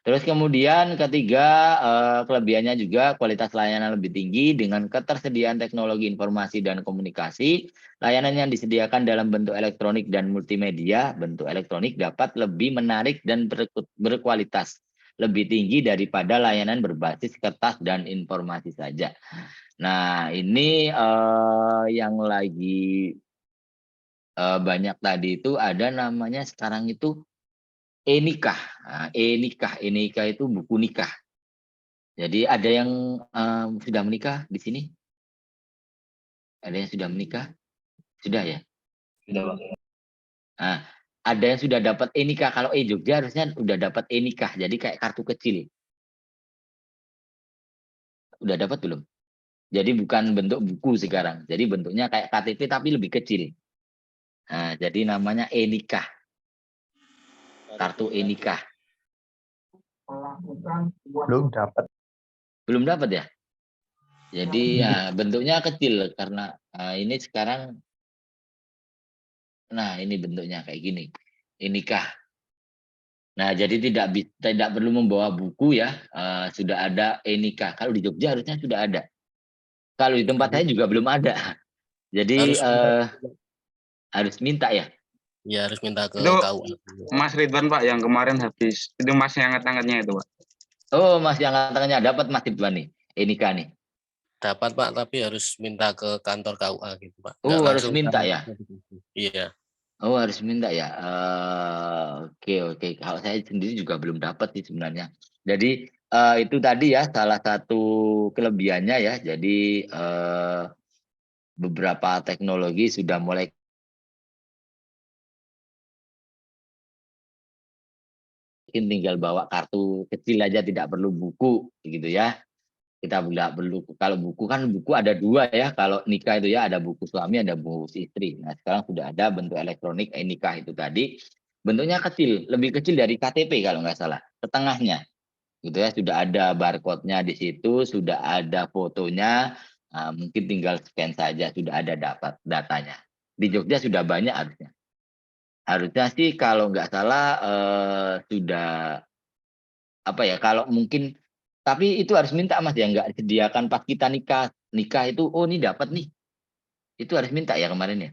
Terus kemudian ketiga, kelebihannya juga kualitas layanan lebih tinggi dengan ketersediaan teknologi informasi dan komunikasi. Layanan yang disediakan dalam bentuk elektronik dan multimedia, bentuk elektronik dapat lebih menarik dan berkualitas lebih tinggi daripada layanan berbasis kertas dan informasi saja. Nah, ini yang lagi banyak tadi itu ada namanya sekarang itu e-nikah. Nah, e-nikah itu buku nikah. Jadi ada yang sudah menikah di sini? Ada yang sudah menikah? Sudah ya? Sudah, Pak. Nah, ada yang sudah dapat e-nikah. Kalau Jogja harusnya sudah dapat e-nikah. Jadi kayak kartu kecil. Udah dapat belum? Jadi bukan bentuk buku sekarang. Jadi bentuknya kayak KTP tapi lebih kecil. Nah, jadi namanya e-nikah. Kartu e-nikah. Belum dapat. Belum dapat ya? Jadi ya bentuknya kecil karena ini sekarang nah ini bentuknya kayak gini. E-nikah. Nah, jadi tidak perlu membawa buku ya. Sudah ada e-nikah. Kalau di Jogja harusnya sudah ada. Kalau di tempat saya juga belum ada. Jadi harus minta ya. Ya harus minta ke Itu KUA. Mas Ridwan Pak yang kemarin habis itu Mas yang angkat-angkatnya itu Pak. Oh, Mas yang tangannya dapat Mas Ridwan nih. E-nikah nih. Dapat Pak, tapi harus minta ke kantor KUA gitu Pak. Oh, harus minta ya. Iya. Oh, harus minta ya. Oke. Kalau saya sendiri juga belum dapat sih sebenarnya. Jadi itu tadi ya salah satu kelebihannya ya. Jadi beberapa teknologi sudah mulai tinggal bawa kartu kecil aja, tidak perlu buku gitu ya. Kita tidak perlu, kalau buku kan buku ada dua ya, kalau nikah itu ya ada buku suami, ada buku istri. Nah sekarang sudah ada bentuk elektronik nikah itu tadi, bentuknya kecil, lebih kecil dari KTP kalau nggak salah, setengahnya gitu ya. Sudah ada barcode-nya di situ, sudah ada fotonya, mungkin tinggal scan saja, sudah ada dapat datanya. Di Jogja sudah banyak harusnya sih kalau nggak salah sudah apa ya, kalau mungkin. Tapi itu harus minta Mas ya, nggak disediakan pas kita nikah itu, oh ini dapat nih. Itu harus minta ya kemarin ya?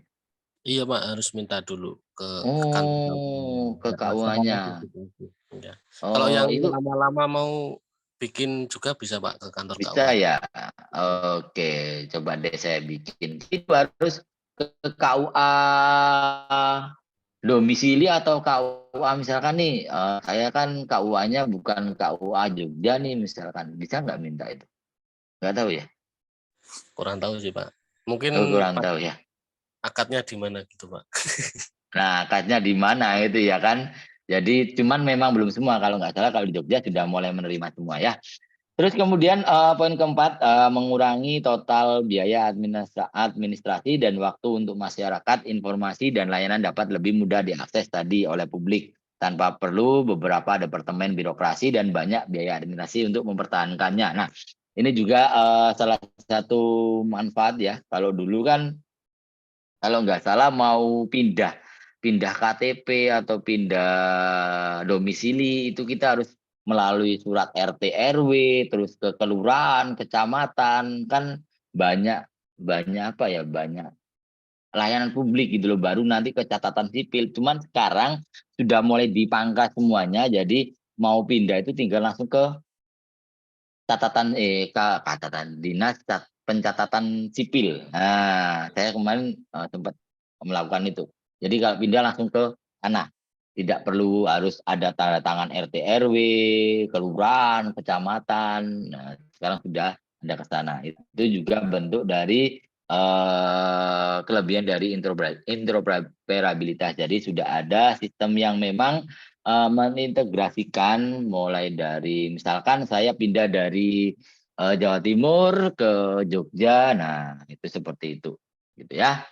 Iya Pak, harus minta dulu ke kantor. Oh, ke KUA-nya. Ya. Kalau Oh, yang itu lama-lama mau bikin juga bisa Pak ke kantor bisa KUA. ya? Oke, coba deh saya bikin. Itu harus ke KUA domisili atau KUA misalkan nih, saya kan KUA-nya bukan KUA Jogja nih misalkan. Bisa nggak minta itu? Nggak tahu ya? Kurang tahu sih Pak. Mungkin Kurang tahu ya. akadnya di mana gitu Pak. Nah, akadnya di mana itu ya kan? Jadi cuman memang belum semua, kalau nggak salah kalau di Jogja sudah mulai menerima semua ya. Terus kemudian poin keempat, mengurangi total biaya administrasi dan waktu untuk masyarakat, informasi dan layanan dapat lebih mudah diakses tadi oleh publik tanpa perlu beberapa departemen birokrasi dan banyak biaya administrasi untuk mempertahankannya. Nah, ini juga salah satu manfaat ya. Kalau dulu kan kalau nggak salah mau pindah KTP atau pindah domisili itu kita harus melalui surat RT RW, terus ke kelurahan, kecamatan, kan banyak apa ya, banyak layanan publik gitu loh, baru nanti ke catatan sipil. Cuman sekarang sudah mulai dipangkas semuanya, jadi mau pindah itu tinggal langsung ke catatan dinas pencatatan sipil. Nah, saya kemarin sempat melakukan itu. Jadi kalau pindah langsung ke sana, tidak perlu harus ada tanda tangan RT RW, kelurahan, kecamatan. Nah, sekarang sudah ada ke sana. Itu juga bentuk dari kelebihan dari interoperabilitas. Jadi sudah ada sistem yang memang menintegrasikan mulai dari misalkan saya pindah dari Jawa Timur ke Jogja, nah itu seperti itu, gitu ya.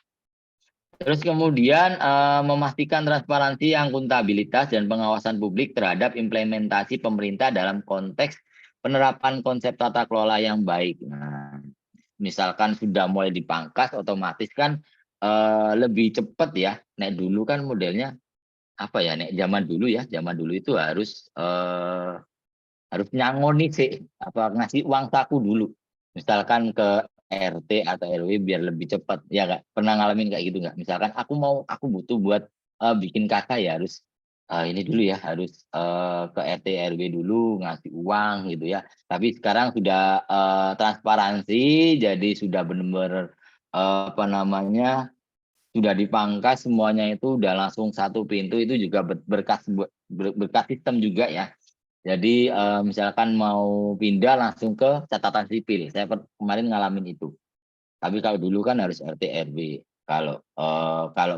Terus kemudian memastikan transparansi, akuntabilitas, dan pengawasan publik terhadap implementasi pemerintah dalam konteks penerapan konsep tata kelola yang baik. Nah, misalkan sudah mulai dipangkas, otomatis kan lebih cepat ya. Nek dulu kan modelnya apa ya? Nek zaman dulu itu harus nyangoni sih, apa ngasih uang saku dulu. Misalkan ke RT atau RW biar lebih cepat, ya nggak? Pernah ngalamin kayak gitu nggak? Misalkan aku butuh buat bikin kakak ya harus ini dulu ya, harus ke RT RW dulu ngasih uang gitu ya. Tapi sekarang sudah transparansi, jadi sudah benar-benar apa namanya, sudah dipangkas semuanya itu udah langsung satu pintu, itu juga berkas sistem juga ya. Jadi misalkan mau pindah langsung ke catatan sipil. Saya kemarin ngalamin itu. Tapi kalau dulu kan harus RT RW. Kalau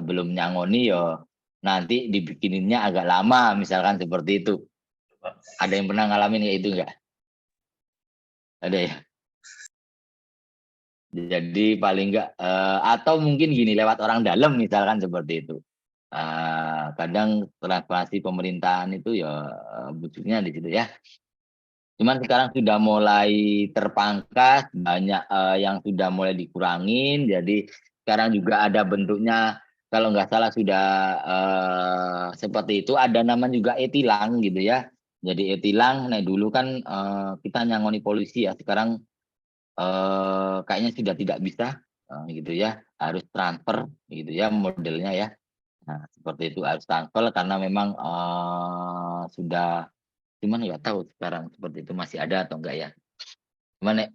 belum nyangoni ya nanti dibikininnya agak lama, misalkan seperti itu. Ada yang pernah ngalamin kayak itu enggak? Ada ya? Jadi paling enggak atau mungkin gini lewat orang dalam misalkan seperti itu. Kadang transparansi pemerintahan itu ya butuhnya di situ ya. Cuman sekarang sudah mulai terpangkas, banyak yang sudah mulai dikurangin, jadi sekarang juga ada bentuknya, kalau nggak salah sudah seperti itu, ada nama juga e-tilang gitu ya. Jadi e-tilang, nah dulu kan kita nyangoni polisi ya, sekarang kayaknya sudah tidak bisa gitu ya, harus transfer gitu ya modelnya ya. Nah seperti itu harus transfer karena memang sudah. Cuman nggak tahu sekarang seperti itu masih ada atau enggak ya. Cuman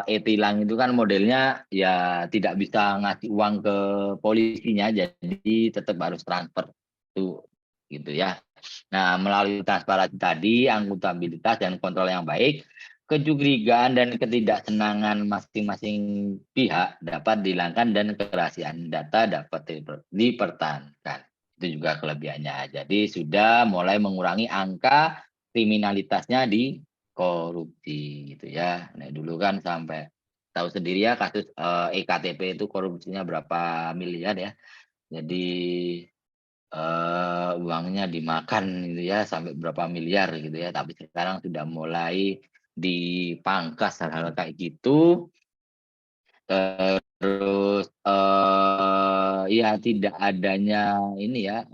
e-tilang itu kan modelnya ya tidak bisa ngasih uang ke polisinya, jadi tetap harus transfer itu gitu ya. Nah, melalui transparansi tadi, akuntabilitas dan kontrol yang baik, kecurigaan dan ketidaksenangan masing-masing pihak dapat dihilangkan dan kerahasiaan data dapat dipertahankan. Itu juga kelebihannya. Jadi sudah mulai mengurangi angka kriminalitasnya di korupsi gitu ya. Nah, dulu kan sampai tahu sendiri ya kasus EKTP itu korupsinya berapa miliar ya. Jadi uangnya dimakan gitu ya sampai berapa miliar gitu ya. Tapi sekarang sudah mulai dipangkas hal-hal kayak gitu. Terus ya tidak adanya ini ya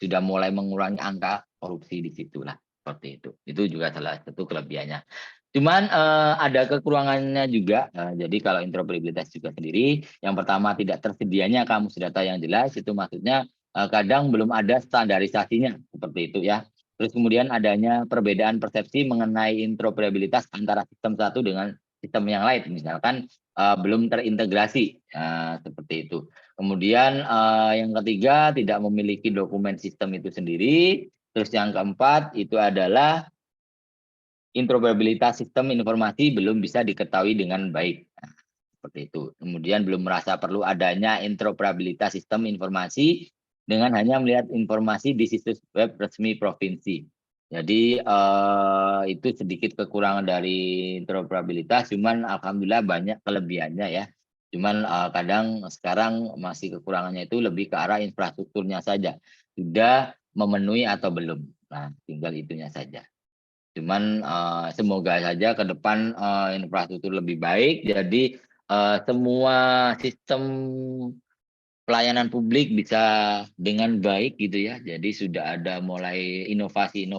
sudah mulai mengurangi angka korupsi di situlah seperti itu. Itu juga salah satu kelebihannya. Cuman ada kekurangannya juga. Jadi kalau interoperabilitas juga sendiri, yang pertama tidak tersedianya kamus data yang jelas, itu maksudnya kadang belum ada standarisasinya seperti itu ya. Terus kemudian adanya perbedaan persepsi mengenai interoperabilitas antara sistem satu dengan sistem yang lain, misalkan belum terintegrasi seperti itu. Kemudian yang ketiga tidak memiliki dokumen sistem itu sendiri. Terus yang keempat itu adalah interoperabilitas sistem informasi belum bisa diketahui dengan baik. Nah, seperti itu. Kemudian belum merasa perlu adanya interoperabilitas sistem informasi dengan hanya melihat informasi di situs web resmi provinsi. Jadi itu sedikit kekurangan dari interoperabilitas, cuman alhamdulillah banyak kelebihannya ya. Cuman kadang sekarang masih kekurangannya itu lebih ke arah infrastrukturnya saja. Sudah memenuhi atau belum. Nah, tinggal itunya saja. Cuman semoga saja ke depan infrastruktur lebih baik, jadi semua sistem pelayanan publik bisa dengan baik gitu ya. Jadi sudah ada mulai inovasi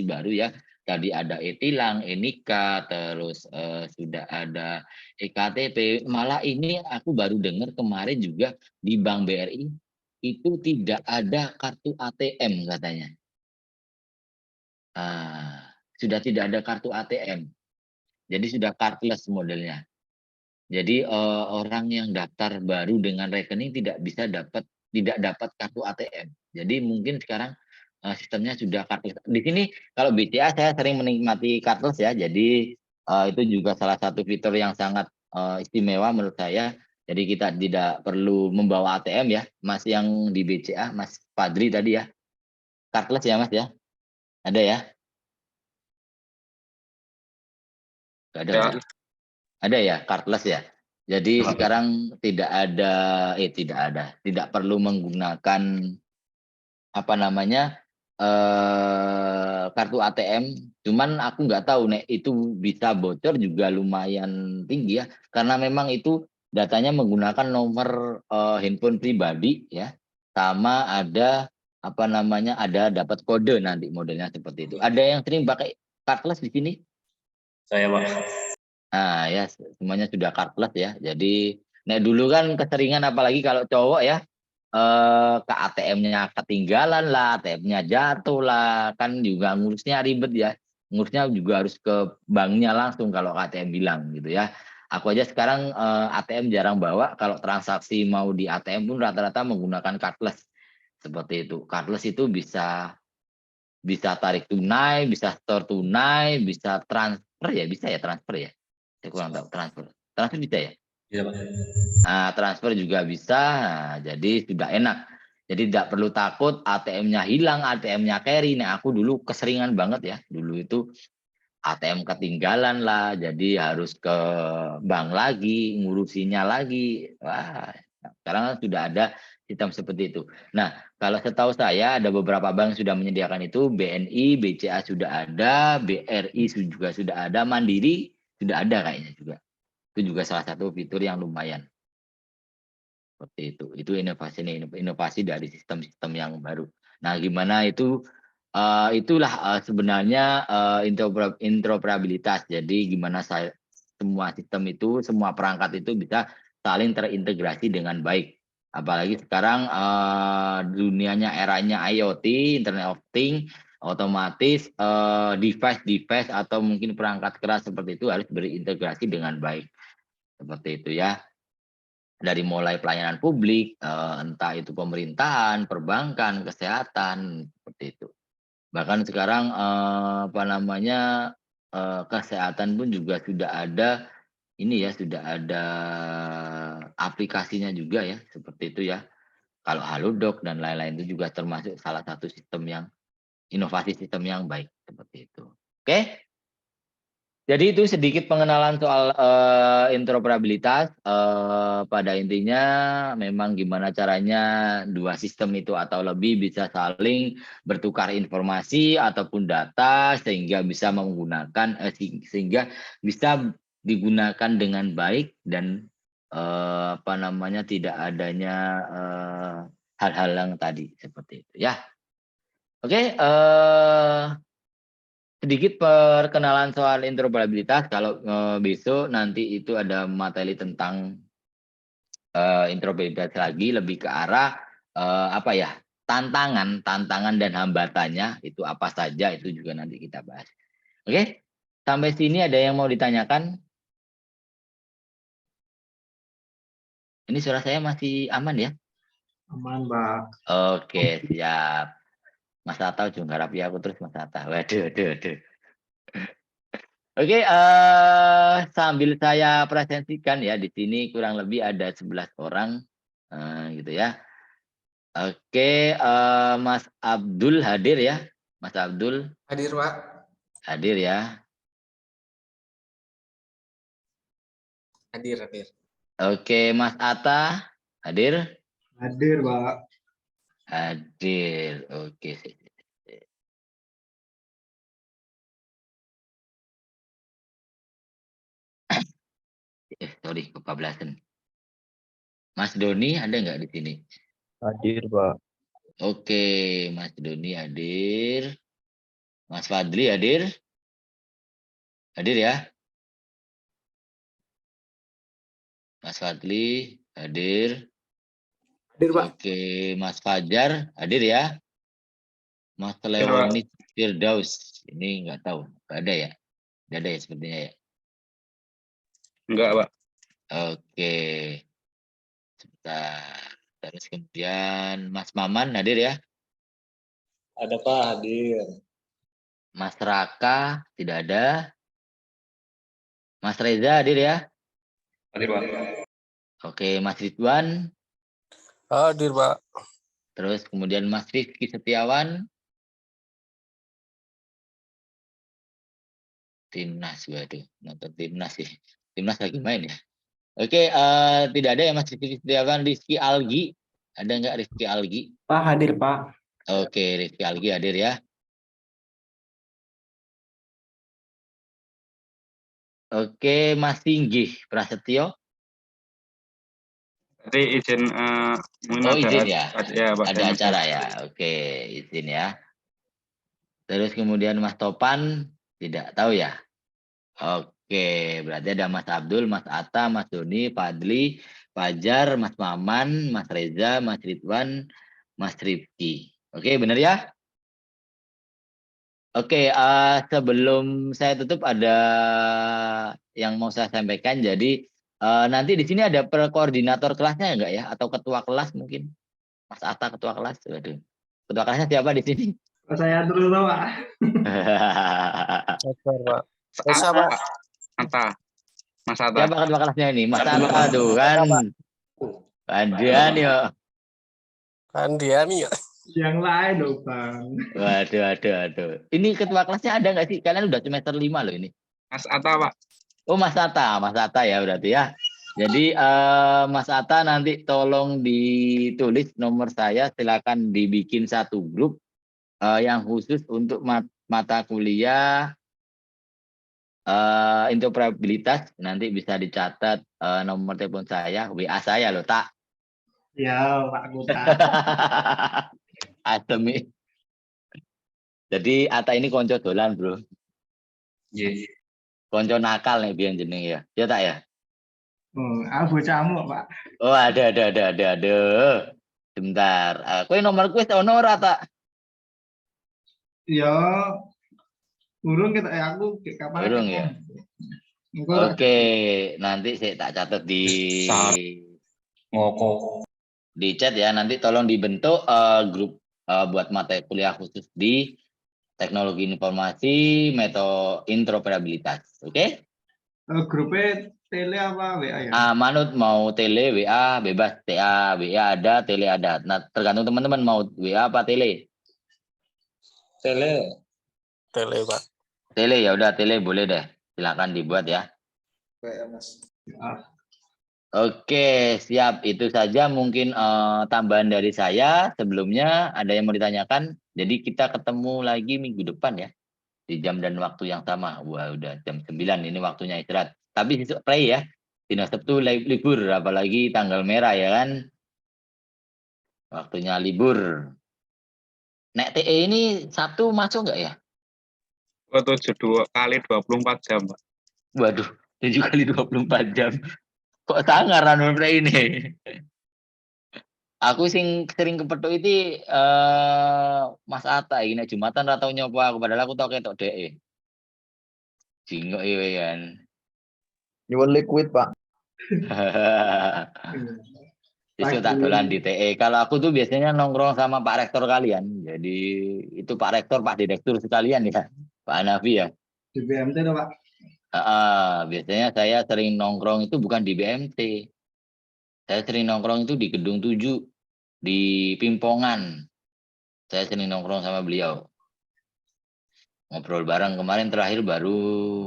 baru ya. Tadi ada e-tilang, e-nikah, terus sudah ada e-KTP. Malah ini aku baru dengar kemarin juga di Bank BRI itu tidak ada kartu ATM katanya. Sudah tidak ada kartu ATM. Jadi sudah cardless modelnya. Jadi orang yang daftar baru dengan rekening tidak dapat kartu ATM. Jadi mungkin sekarang sistemnya sudah cardless. Di sini kalau BCA saya sering menikmati cardless ya. Jadi itu juga salah satu fitur yang sangat istimewa menurut saya. Jadi kita tidak perlu membawa ATM ya, Mas yang di BCA, Mas Fadri tadi ya. Cardless ya Mas ya? Ada ya? Nggak ada. Ya. Pak? Ada ya, cardless ya. Jadi sekarang tidak perlu menggunakan apa namanya kartu ATM. Cuman aku nggak tahu nek itu bisa bocor juga lumayan tinggi ya, karena memang itu datanya menggunakan nomor handphone pribadi ya, sama ada apa namanya ada dapat kode nanti modelnya seperti itu. Ada yang sering pakai cardless di sini? Saya Pak. Nah ya semuanya sudah cardless ya. Jadi dulu kan keseringan apalagi kalau cowok ya ke ATM-nya ketinggalan lah, ATM-nya jatuh lah, kan juga ngurusnya ribet ya. Ngurusnya juga harus ke banknya langsung kalau ATM bilang gitu ya. Aku aja sekarang ATM jarang bawa, kalau transaksi mau di ATM pun rata-rata menggunakan cardless. Seperti itu. Cardless itu bisa tarik tunai, bisa store tunai, bisa transfer ya, bisa ya transfer ya. Saya kurang tahu transfer. Transfer bisa ya? Iya Pak. Nah, transfer juga bisa, nah, jadi sudah enak. Jadi tidak perlu takut ATM-nya hilang, ATM-nya carry. Nah, aku dulu keseringan banget ya. Dulu itu ATM ketinggalan lah, jadi harus ke bank lagi, ngurusinya lagi. Wah, sekarang sudah ada sistem seperti itu. Nah, kalau setahu saya ada beberapa bank sudah menyediakan itu, BNI, BCA sudah ada, BRI juga sudah ada, Mandiri sudah ada kayaknya juga. Itu juga salah satu fitur yang lumayan. Seperti itu. Itu inovasi dari sistem-sistem yang baru. Nah, gimana itu? Itulah sebenarnya interoperabilitas. Jadi gimana semua sistem itu, semua perangkat itu bisa saling terintegrasi dengan baik. Apalagi sekarang dunianya eranya IoT, Internet of Things, otomatis device atau mungkin perangkat keras seperti itu harus berintegrasi dengan baik. Seperti itu ya. Dari mulai pelayanan publik, entah itu pemerintahan, perbankan, kesehatan, seperti itu. Bahkan sekarang apa namanya kesehatan pun juga sudah ada ini ya, sudah ada aplikasinya juga ya, seperti itu ya. Kalau Halodoc dan lain-lain itu juga termasuk salah satu sistem yang inovasi sistem yang baik seperti itu. Oke? Jadi itu sedikit pengenalan soal interoperabilitas. Pada intinya memang gimana caranya dua sistem itu atau lebih bisa saling bertukar informasi ataupun data sehingga bisa menggunakan sehingga bisa digunakan dengan baik dan apa namanya tidak adanya hal-hal yang tadi seperti itu ya. Oke. Sedikit perkenalan soal interoperabilitas. Kalau besok nanti itu ada materi tentang interoperabilitas lagi, lebih ke arah apa ya, tantangan dan hambatannya itu apa saja, itu juga nanti kita bahas. Oke, sampai sini ada yang mau ditanyakan? Ini suara saya masih aman ya? Aman, Pak. Oke, siap. Mas Atta juga rapi aku terus Mas Atta. Waduh. Oke, sambil saya presentasikan ya, di sini kurang lebih ada 11 orang, gitu ya. Oke, Mas Abdul hadir ya, Mas Abdul. Hadir, Pak. Hadir ya. Hadir. Oke, Mas Atta hadir. Hadir, Pak. Hadir, oke. Sorry, kebablasan. Mas Doni ada nggak di sini? Hadir, Pak. Oke, Mas Doni hadir. Mas Fadli hadir? Hadir ya? Mas Fadli hadir. Hadir, Pak. Oke, Mas Fajar hadir ya? Mas Leoni Firdaus ini nggak tahu, nggak ada ya? Nggak ada ya sepertinya ya? Enggak, Pak. Oke, sebentar. Terus kemudian Mas Maman hadir ya? Ada Pak, hadir. Mas Raka tidak ada. Mas Reza hadir ya? Hadir Pak. Oke, Mas Ridwan. Hadir, Pak. Terus kemudian Mas Rifki Setiawan. Timnas, waduh, nonton timnas sih. Timnas lagi main ya. Oke, tidak ada ya Mas Rizky Algi. Ada nggak Rizky Algi? Pak hadir Pak. Oke, Rizky Algi hadir ya. Oke, Mas Singgih Prasetyo. Tadi izin mungkin Oh, ada izin ya. Pak, Ada saya acara masuk. ya. Oke, izin ya. Terus kemudian Mas Topan tidak tahu ya. Oke, berarti ada Mas Abdul, Mas Atta, Mas Doni, Fadli, Fajar, Mas Maman, Mas Reza, Mas Ridwan, Mas Rifki. Oke, benar ya? Oke, sebelum saya tutup ada yang mau saya sampaikan. Jadi nanti di sini ada koordinator kelasnya enggak ya? Atau ketua kelas mungkin? Mas Atta ketua kelas. Waduh. Ketua kelasnya siapa di sini? Saya terus Pak. Pak. Ata, Pak. Ata. Mas Ata. Siapa ketua kelasnya ini? Mas Atta tuh kan. Pandian ya. Pandian ya. Yang lain dong Bang. Waduh. Ini ketua kelasnya ada nggak sih? Kalian udah semester 5 loh ini. Mas Ata, Pak. Oh, Mas Atta ya berarti ya. Jadi Mas Atta nanti tolong ditulis nomor saya, silakan dibikin satu grup yang khusus untuk mata kuliah interoperabilitas. Nanti bisa dicatat nomor telepon saya, WA saya loh, tak. Ya Pak Kuta. Asemi. Jadi Atta ini konco dolan, Bro. Iya. Konco nakal nih biyen jeneng ya. Ya tak ya? Aku bocahmu Pak. Oh, ada. Sebentar. Kowe nomor kuwi ono ora tak? Ya urung kita aku kapan Urung ya. Oke, nanti saya tak catat di Ngoko. di chat ya. Nanti tolong dibentuk grup buat mata kuliah khusus di teknologi informasi, metode interoperabilitas. Oke? Grupnya tele apa WA ya? Manut mau tele, WA bebas. TA, WA ada, tele ada. Nah, tergantung teman-teman mau WA apa tele. Tele. Tele, Pak. Tele ya udah tele boleh deh. Silakan dibuat ya. Mas. Oke, siap. Itu saja mungkin tambahan dari saya. Sebelumnya ada yang mau ditanyakan? Jadi kita ketemu lagi minggu depan ya. Di jam dan waktu yang sama. Wah, udah jam 9 ini waktunya istirahat. Tapi besok play ya. Dino Sabtu libur, apalagi tanggal merah ya kan. Waktunya libur. Nek TE ini Sabtu masuk nggak ya? 72 kali 24 jam, Pak. Waduh, 7 kali 24 jam. Kok sangar anu ini? Aku sing sering kepethuk iki Mas Atta iki nek Jumatan ra tau nyoba aku padahal aku tau ketok dhek. Jingok iki kan. Nyuwun liquid, Pak. Besok tak dolan di TE. Kalau aku tuh biasanya nongkrong sama Pak Rektor kalian. Jadi itu Pak Rektor, Pak Direktur sekalian ya. Pak Hanafi ya. Di BMT tuh Pak. Biasanya saya sering nongkrong itu bukan di BMT. Saya sering nongkrong itu di Gedung 7 di Pimpongan. Saya sering nongkrong sama beliau. Ngobrol bareng kemarin terakhir baru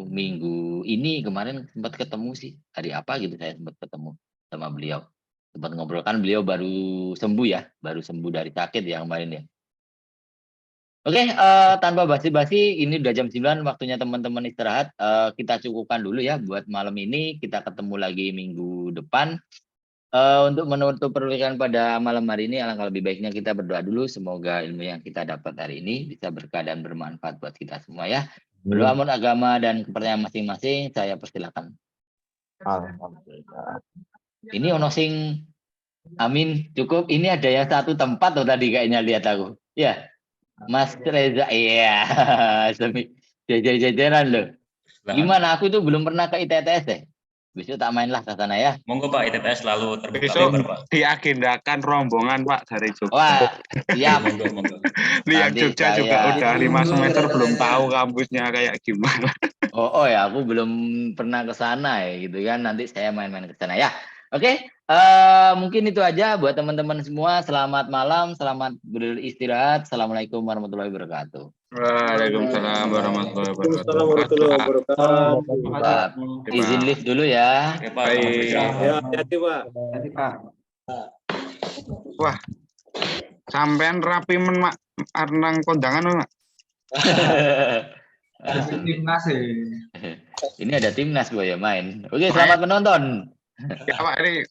minggu ini kemarin sempat ketemu sih. Hari apa gitu saya sempat ketemu sama beliau. Sempat ngobrol kan beliau baru sembuh ya. Baru sembuh dari sakit ya kemarin ya. Oke, tanpa basi-basi ini udah jam 9 waktunya teman-teman istirahat. Kita cukupkan dulu ya buat malam ini. Kita ketemu lagi minggu depan. Untuk menutup perbincangan pada malam hari ini, alangkah lebih baiknya kita berdoa dulu. Semoga ilmu yang kita dapat hari ini bisa berkah dan bermanfaat buat kita semua ya. Berdoa menurut agama dan kepercayaan masing-masing, saya persilakan. Alhamdulillah. Ini ono sing amin cukup. Ini ada yang satu tempat loh tadi kayaknya lihat aku. Ya, Mas Reza, iya, jajar-jajaran loh. Gimana? Aku tuh belum pernah ke ITTS deh. Besok tak mainlah ke sana ya. Monggo Pak, ITTS selalu terbuka Besok lebar, Pak. diagendakan rombongan Pak dari Jogja. Wah, siap. Monggo. Lihat Nanti Jogja saya- juga udah 5 semester belum tahu kampusnya kayak gimana. Oh ya, aku belum pernah ke sana ya gitu kan. Nanti saya main-main ke sana ya. Oke, mungkin itu aja buat teman-teman semua. Selamat malam, selamat beristirahat. Assalamualaikum warahmatullahi wabarakatuh. Waalaikumsalam warahmatullahi Waalaikumsalam wabarakatuh. warahmatullahi wabarakatuh. Pak, izin lift dulu ya. Oke, Pak. Baik. Ya, hati-hati Pak. Jadi Pak. Wah, sampean rapi men mak arnang kondangan mak. Timnas ya. Ini ada timnas gue ya main. Oke, selamat menonton. Ya Pak, ini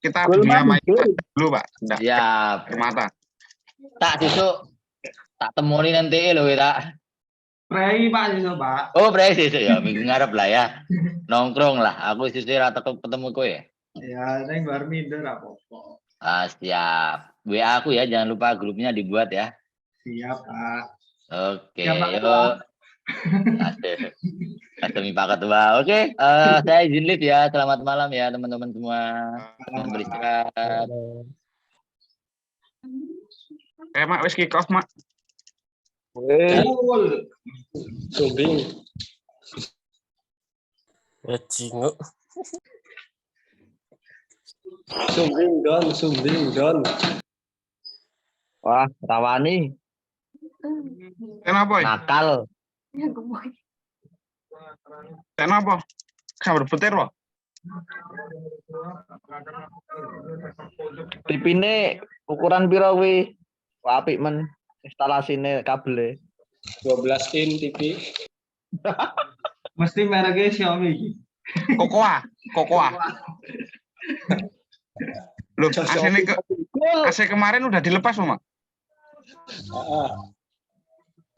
kita dunia main dulu Pak. Nggak Siap. ke mata. Tak sesuk tak temoni nanti lo kita. Prei Pak itu Pak. Oh, berarti sesuk ya minggu ngarep lah ya. Nongkrong lah. Aku sesuk rata ketemu kowe ya. Ya, neng bar minder apa-apa. Ah, siap. WA aku ya, jangan lupa grupnya dibuat ya. Siap Pak. Oke, Siap, Pak. yuk. Demi Pak Ketua. Oke, saya izin lift ya. Selamat malam ya teman-teman semua. Selamat beristirahat. Mak wis kick off mak. Sumbing. Cingu. Sumbing don. Wah, Rawani Kenapa? nakal. Kenapa? Kabar petir Pak. Tipine ukuran piro kuwi? Apik men instalasine kabel. 12 in TV. Mesti mereknya Xiaomi iki. Kokoa. Loh, AC kemarin udah dilepas loh, Mak.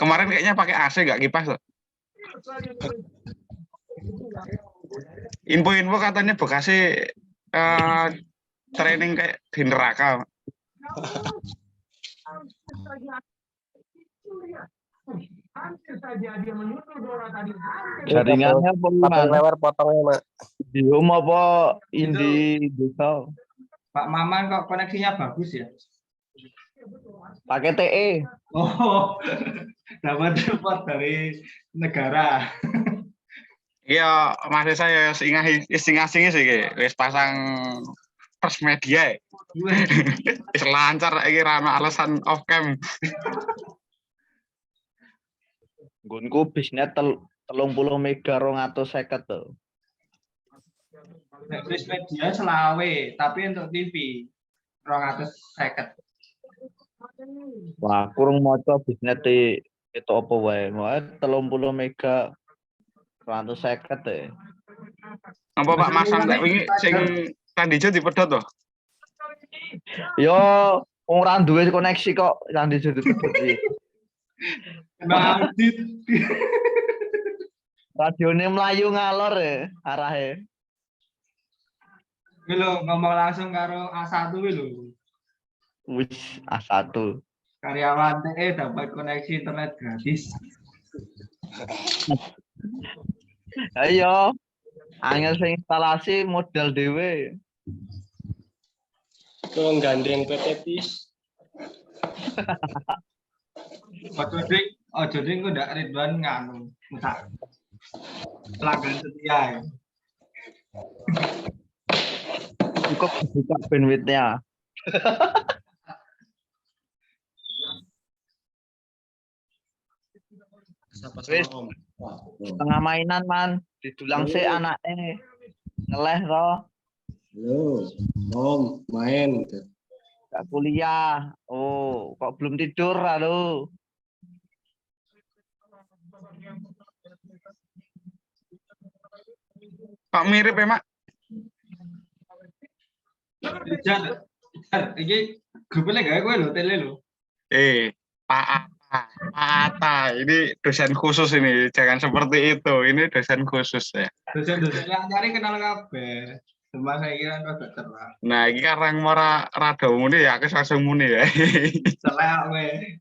Kemarin kayaknya pakai AC nggak kipas loh. Info-info katanya Bekasi training kayak di neraka. Jaringannya Potong lewer potongnya mak. di rumah apa di desa? Pak Maman kok koneksinya bagus ya? Pakai TE. Oh, dapat support dari negara. Iya, masih saya ising-asing sih, wis pasang pers media. Wis lancar iki ra ana alasan off cam. Gunku bisnet 30 mega 250 tuh. Netflix media selawe, tapi untuk TV 250. Wah, kurang maca bisnet itu apa wae. Wae 30 mega 250 deh. Apa Pak masang nek wingi sing kandijo dipedhot to? Yo, ora duwe koneksi kok yang disebut iki. Bandit. Radione mlayu ngalor ya arahe. Kuwi lho ngomong langsung karo A1 kuwi lho. Wis A1. Karyawan TE dapat koneksi internet gratis. Ayo. Angel sing instalasi modal dhewe. Tuh gandeng PT PIS. Ojo ding kok ndak Ridwan nganu. Entar. Pelanggan setia ya. Cukup buka bandwidth-nya. Wis setengah mainan man didulang sih anaknya ngeleh toh. Halo, Om, main. Gak kuliah. Oh, kok belum tidur lalu? Kok mirip ya, Mak? Jan, iki grupnya gawe kowe lho, tele lho. Pak Ata, ini dosen khusus ini, jangan seperti itu. Ini dosen khusus ya. Dosen-dosen yang nyari kenal kabeh. Cuma saya kira rada cerah. Nah, ini karang mora rada muni ya, aku langsung muni ya. Selek we.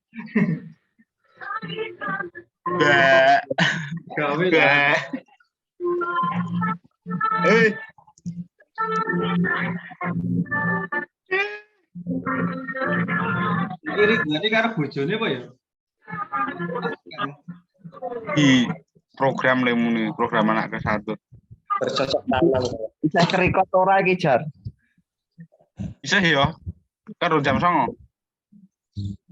Mbak. Gawe Mbak. Iri berarti karo bojone apa ya? Di program lemuni, program anak ke-1. Bercocok tanam. Bisa kerikot ora iki, Jar? Bisa ya. Kan jam 09.00.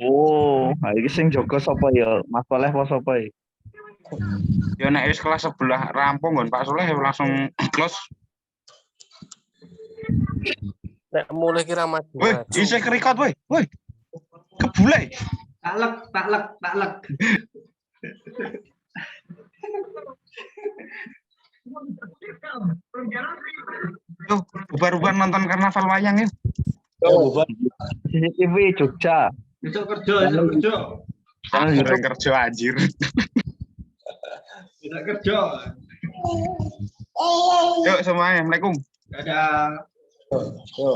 Oh, nah iki sing jaga sapa ya? Mas Soleh apa sapa ya? Ya nek wis kelas sebelah rampung nggon Pak Soleh langsung close. Nek mulai kira maju. Woi, isih record woi. Woi. Kebule. Taklek. Yo, bubar-bubar nonton karnaval wayang yuk. CCTV Jogja. Besok kerja. Orang kerja anjir. Besok kerja. Yuk semuanya, Assalamualaikum. Dadah. Yo.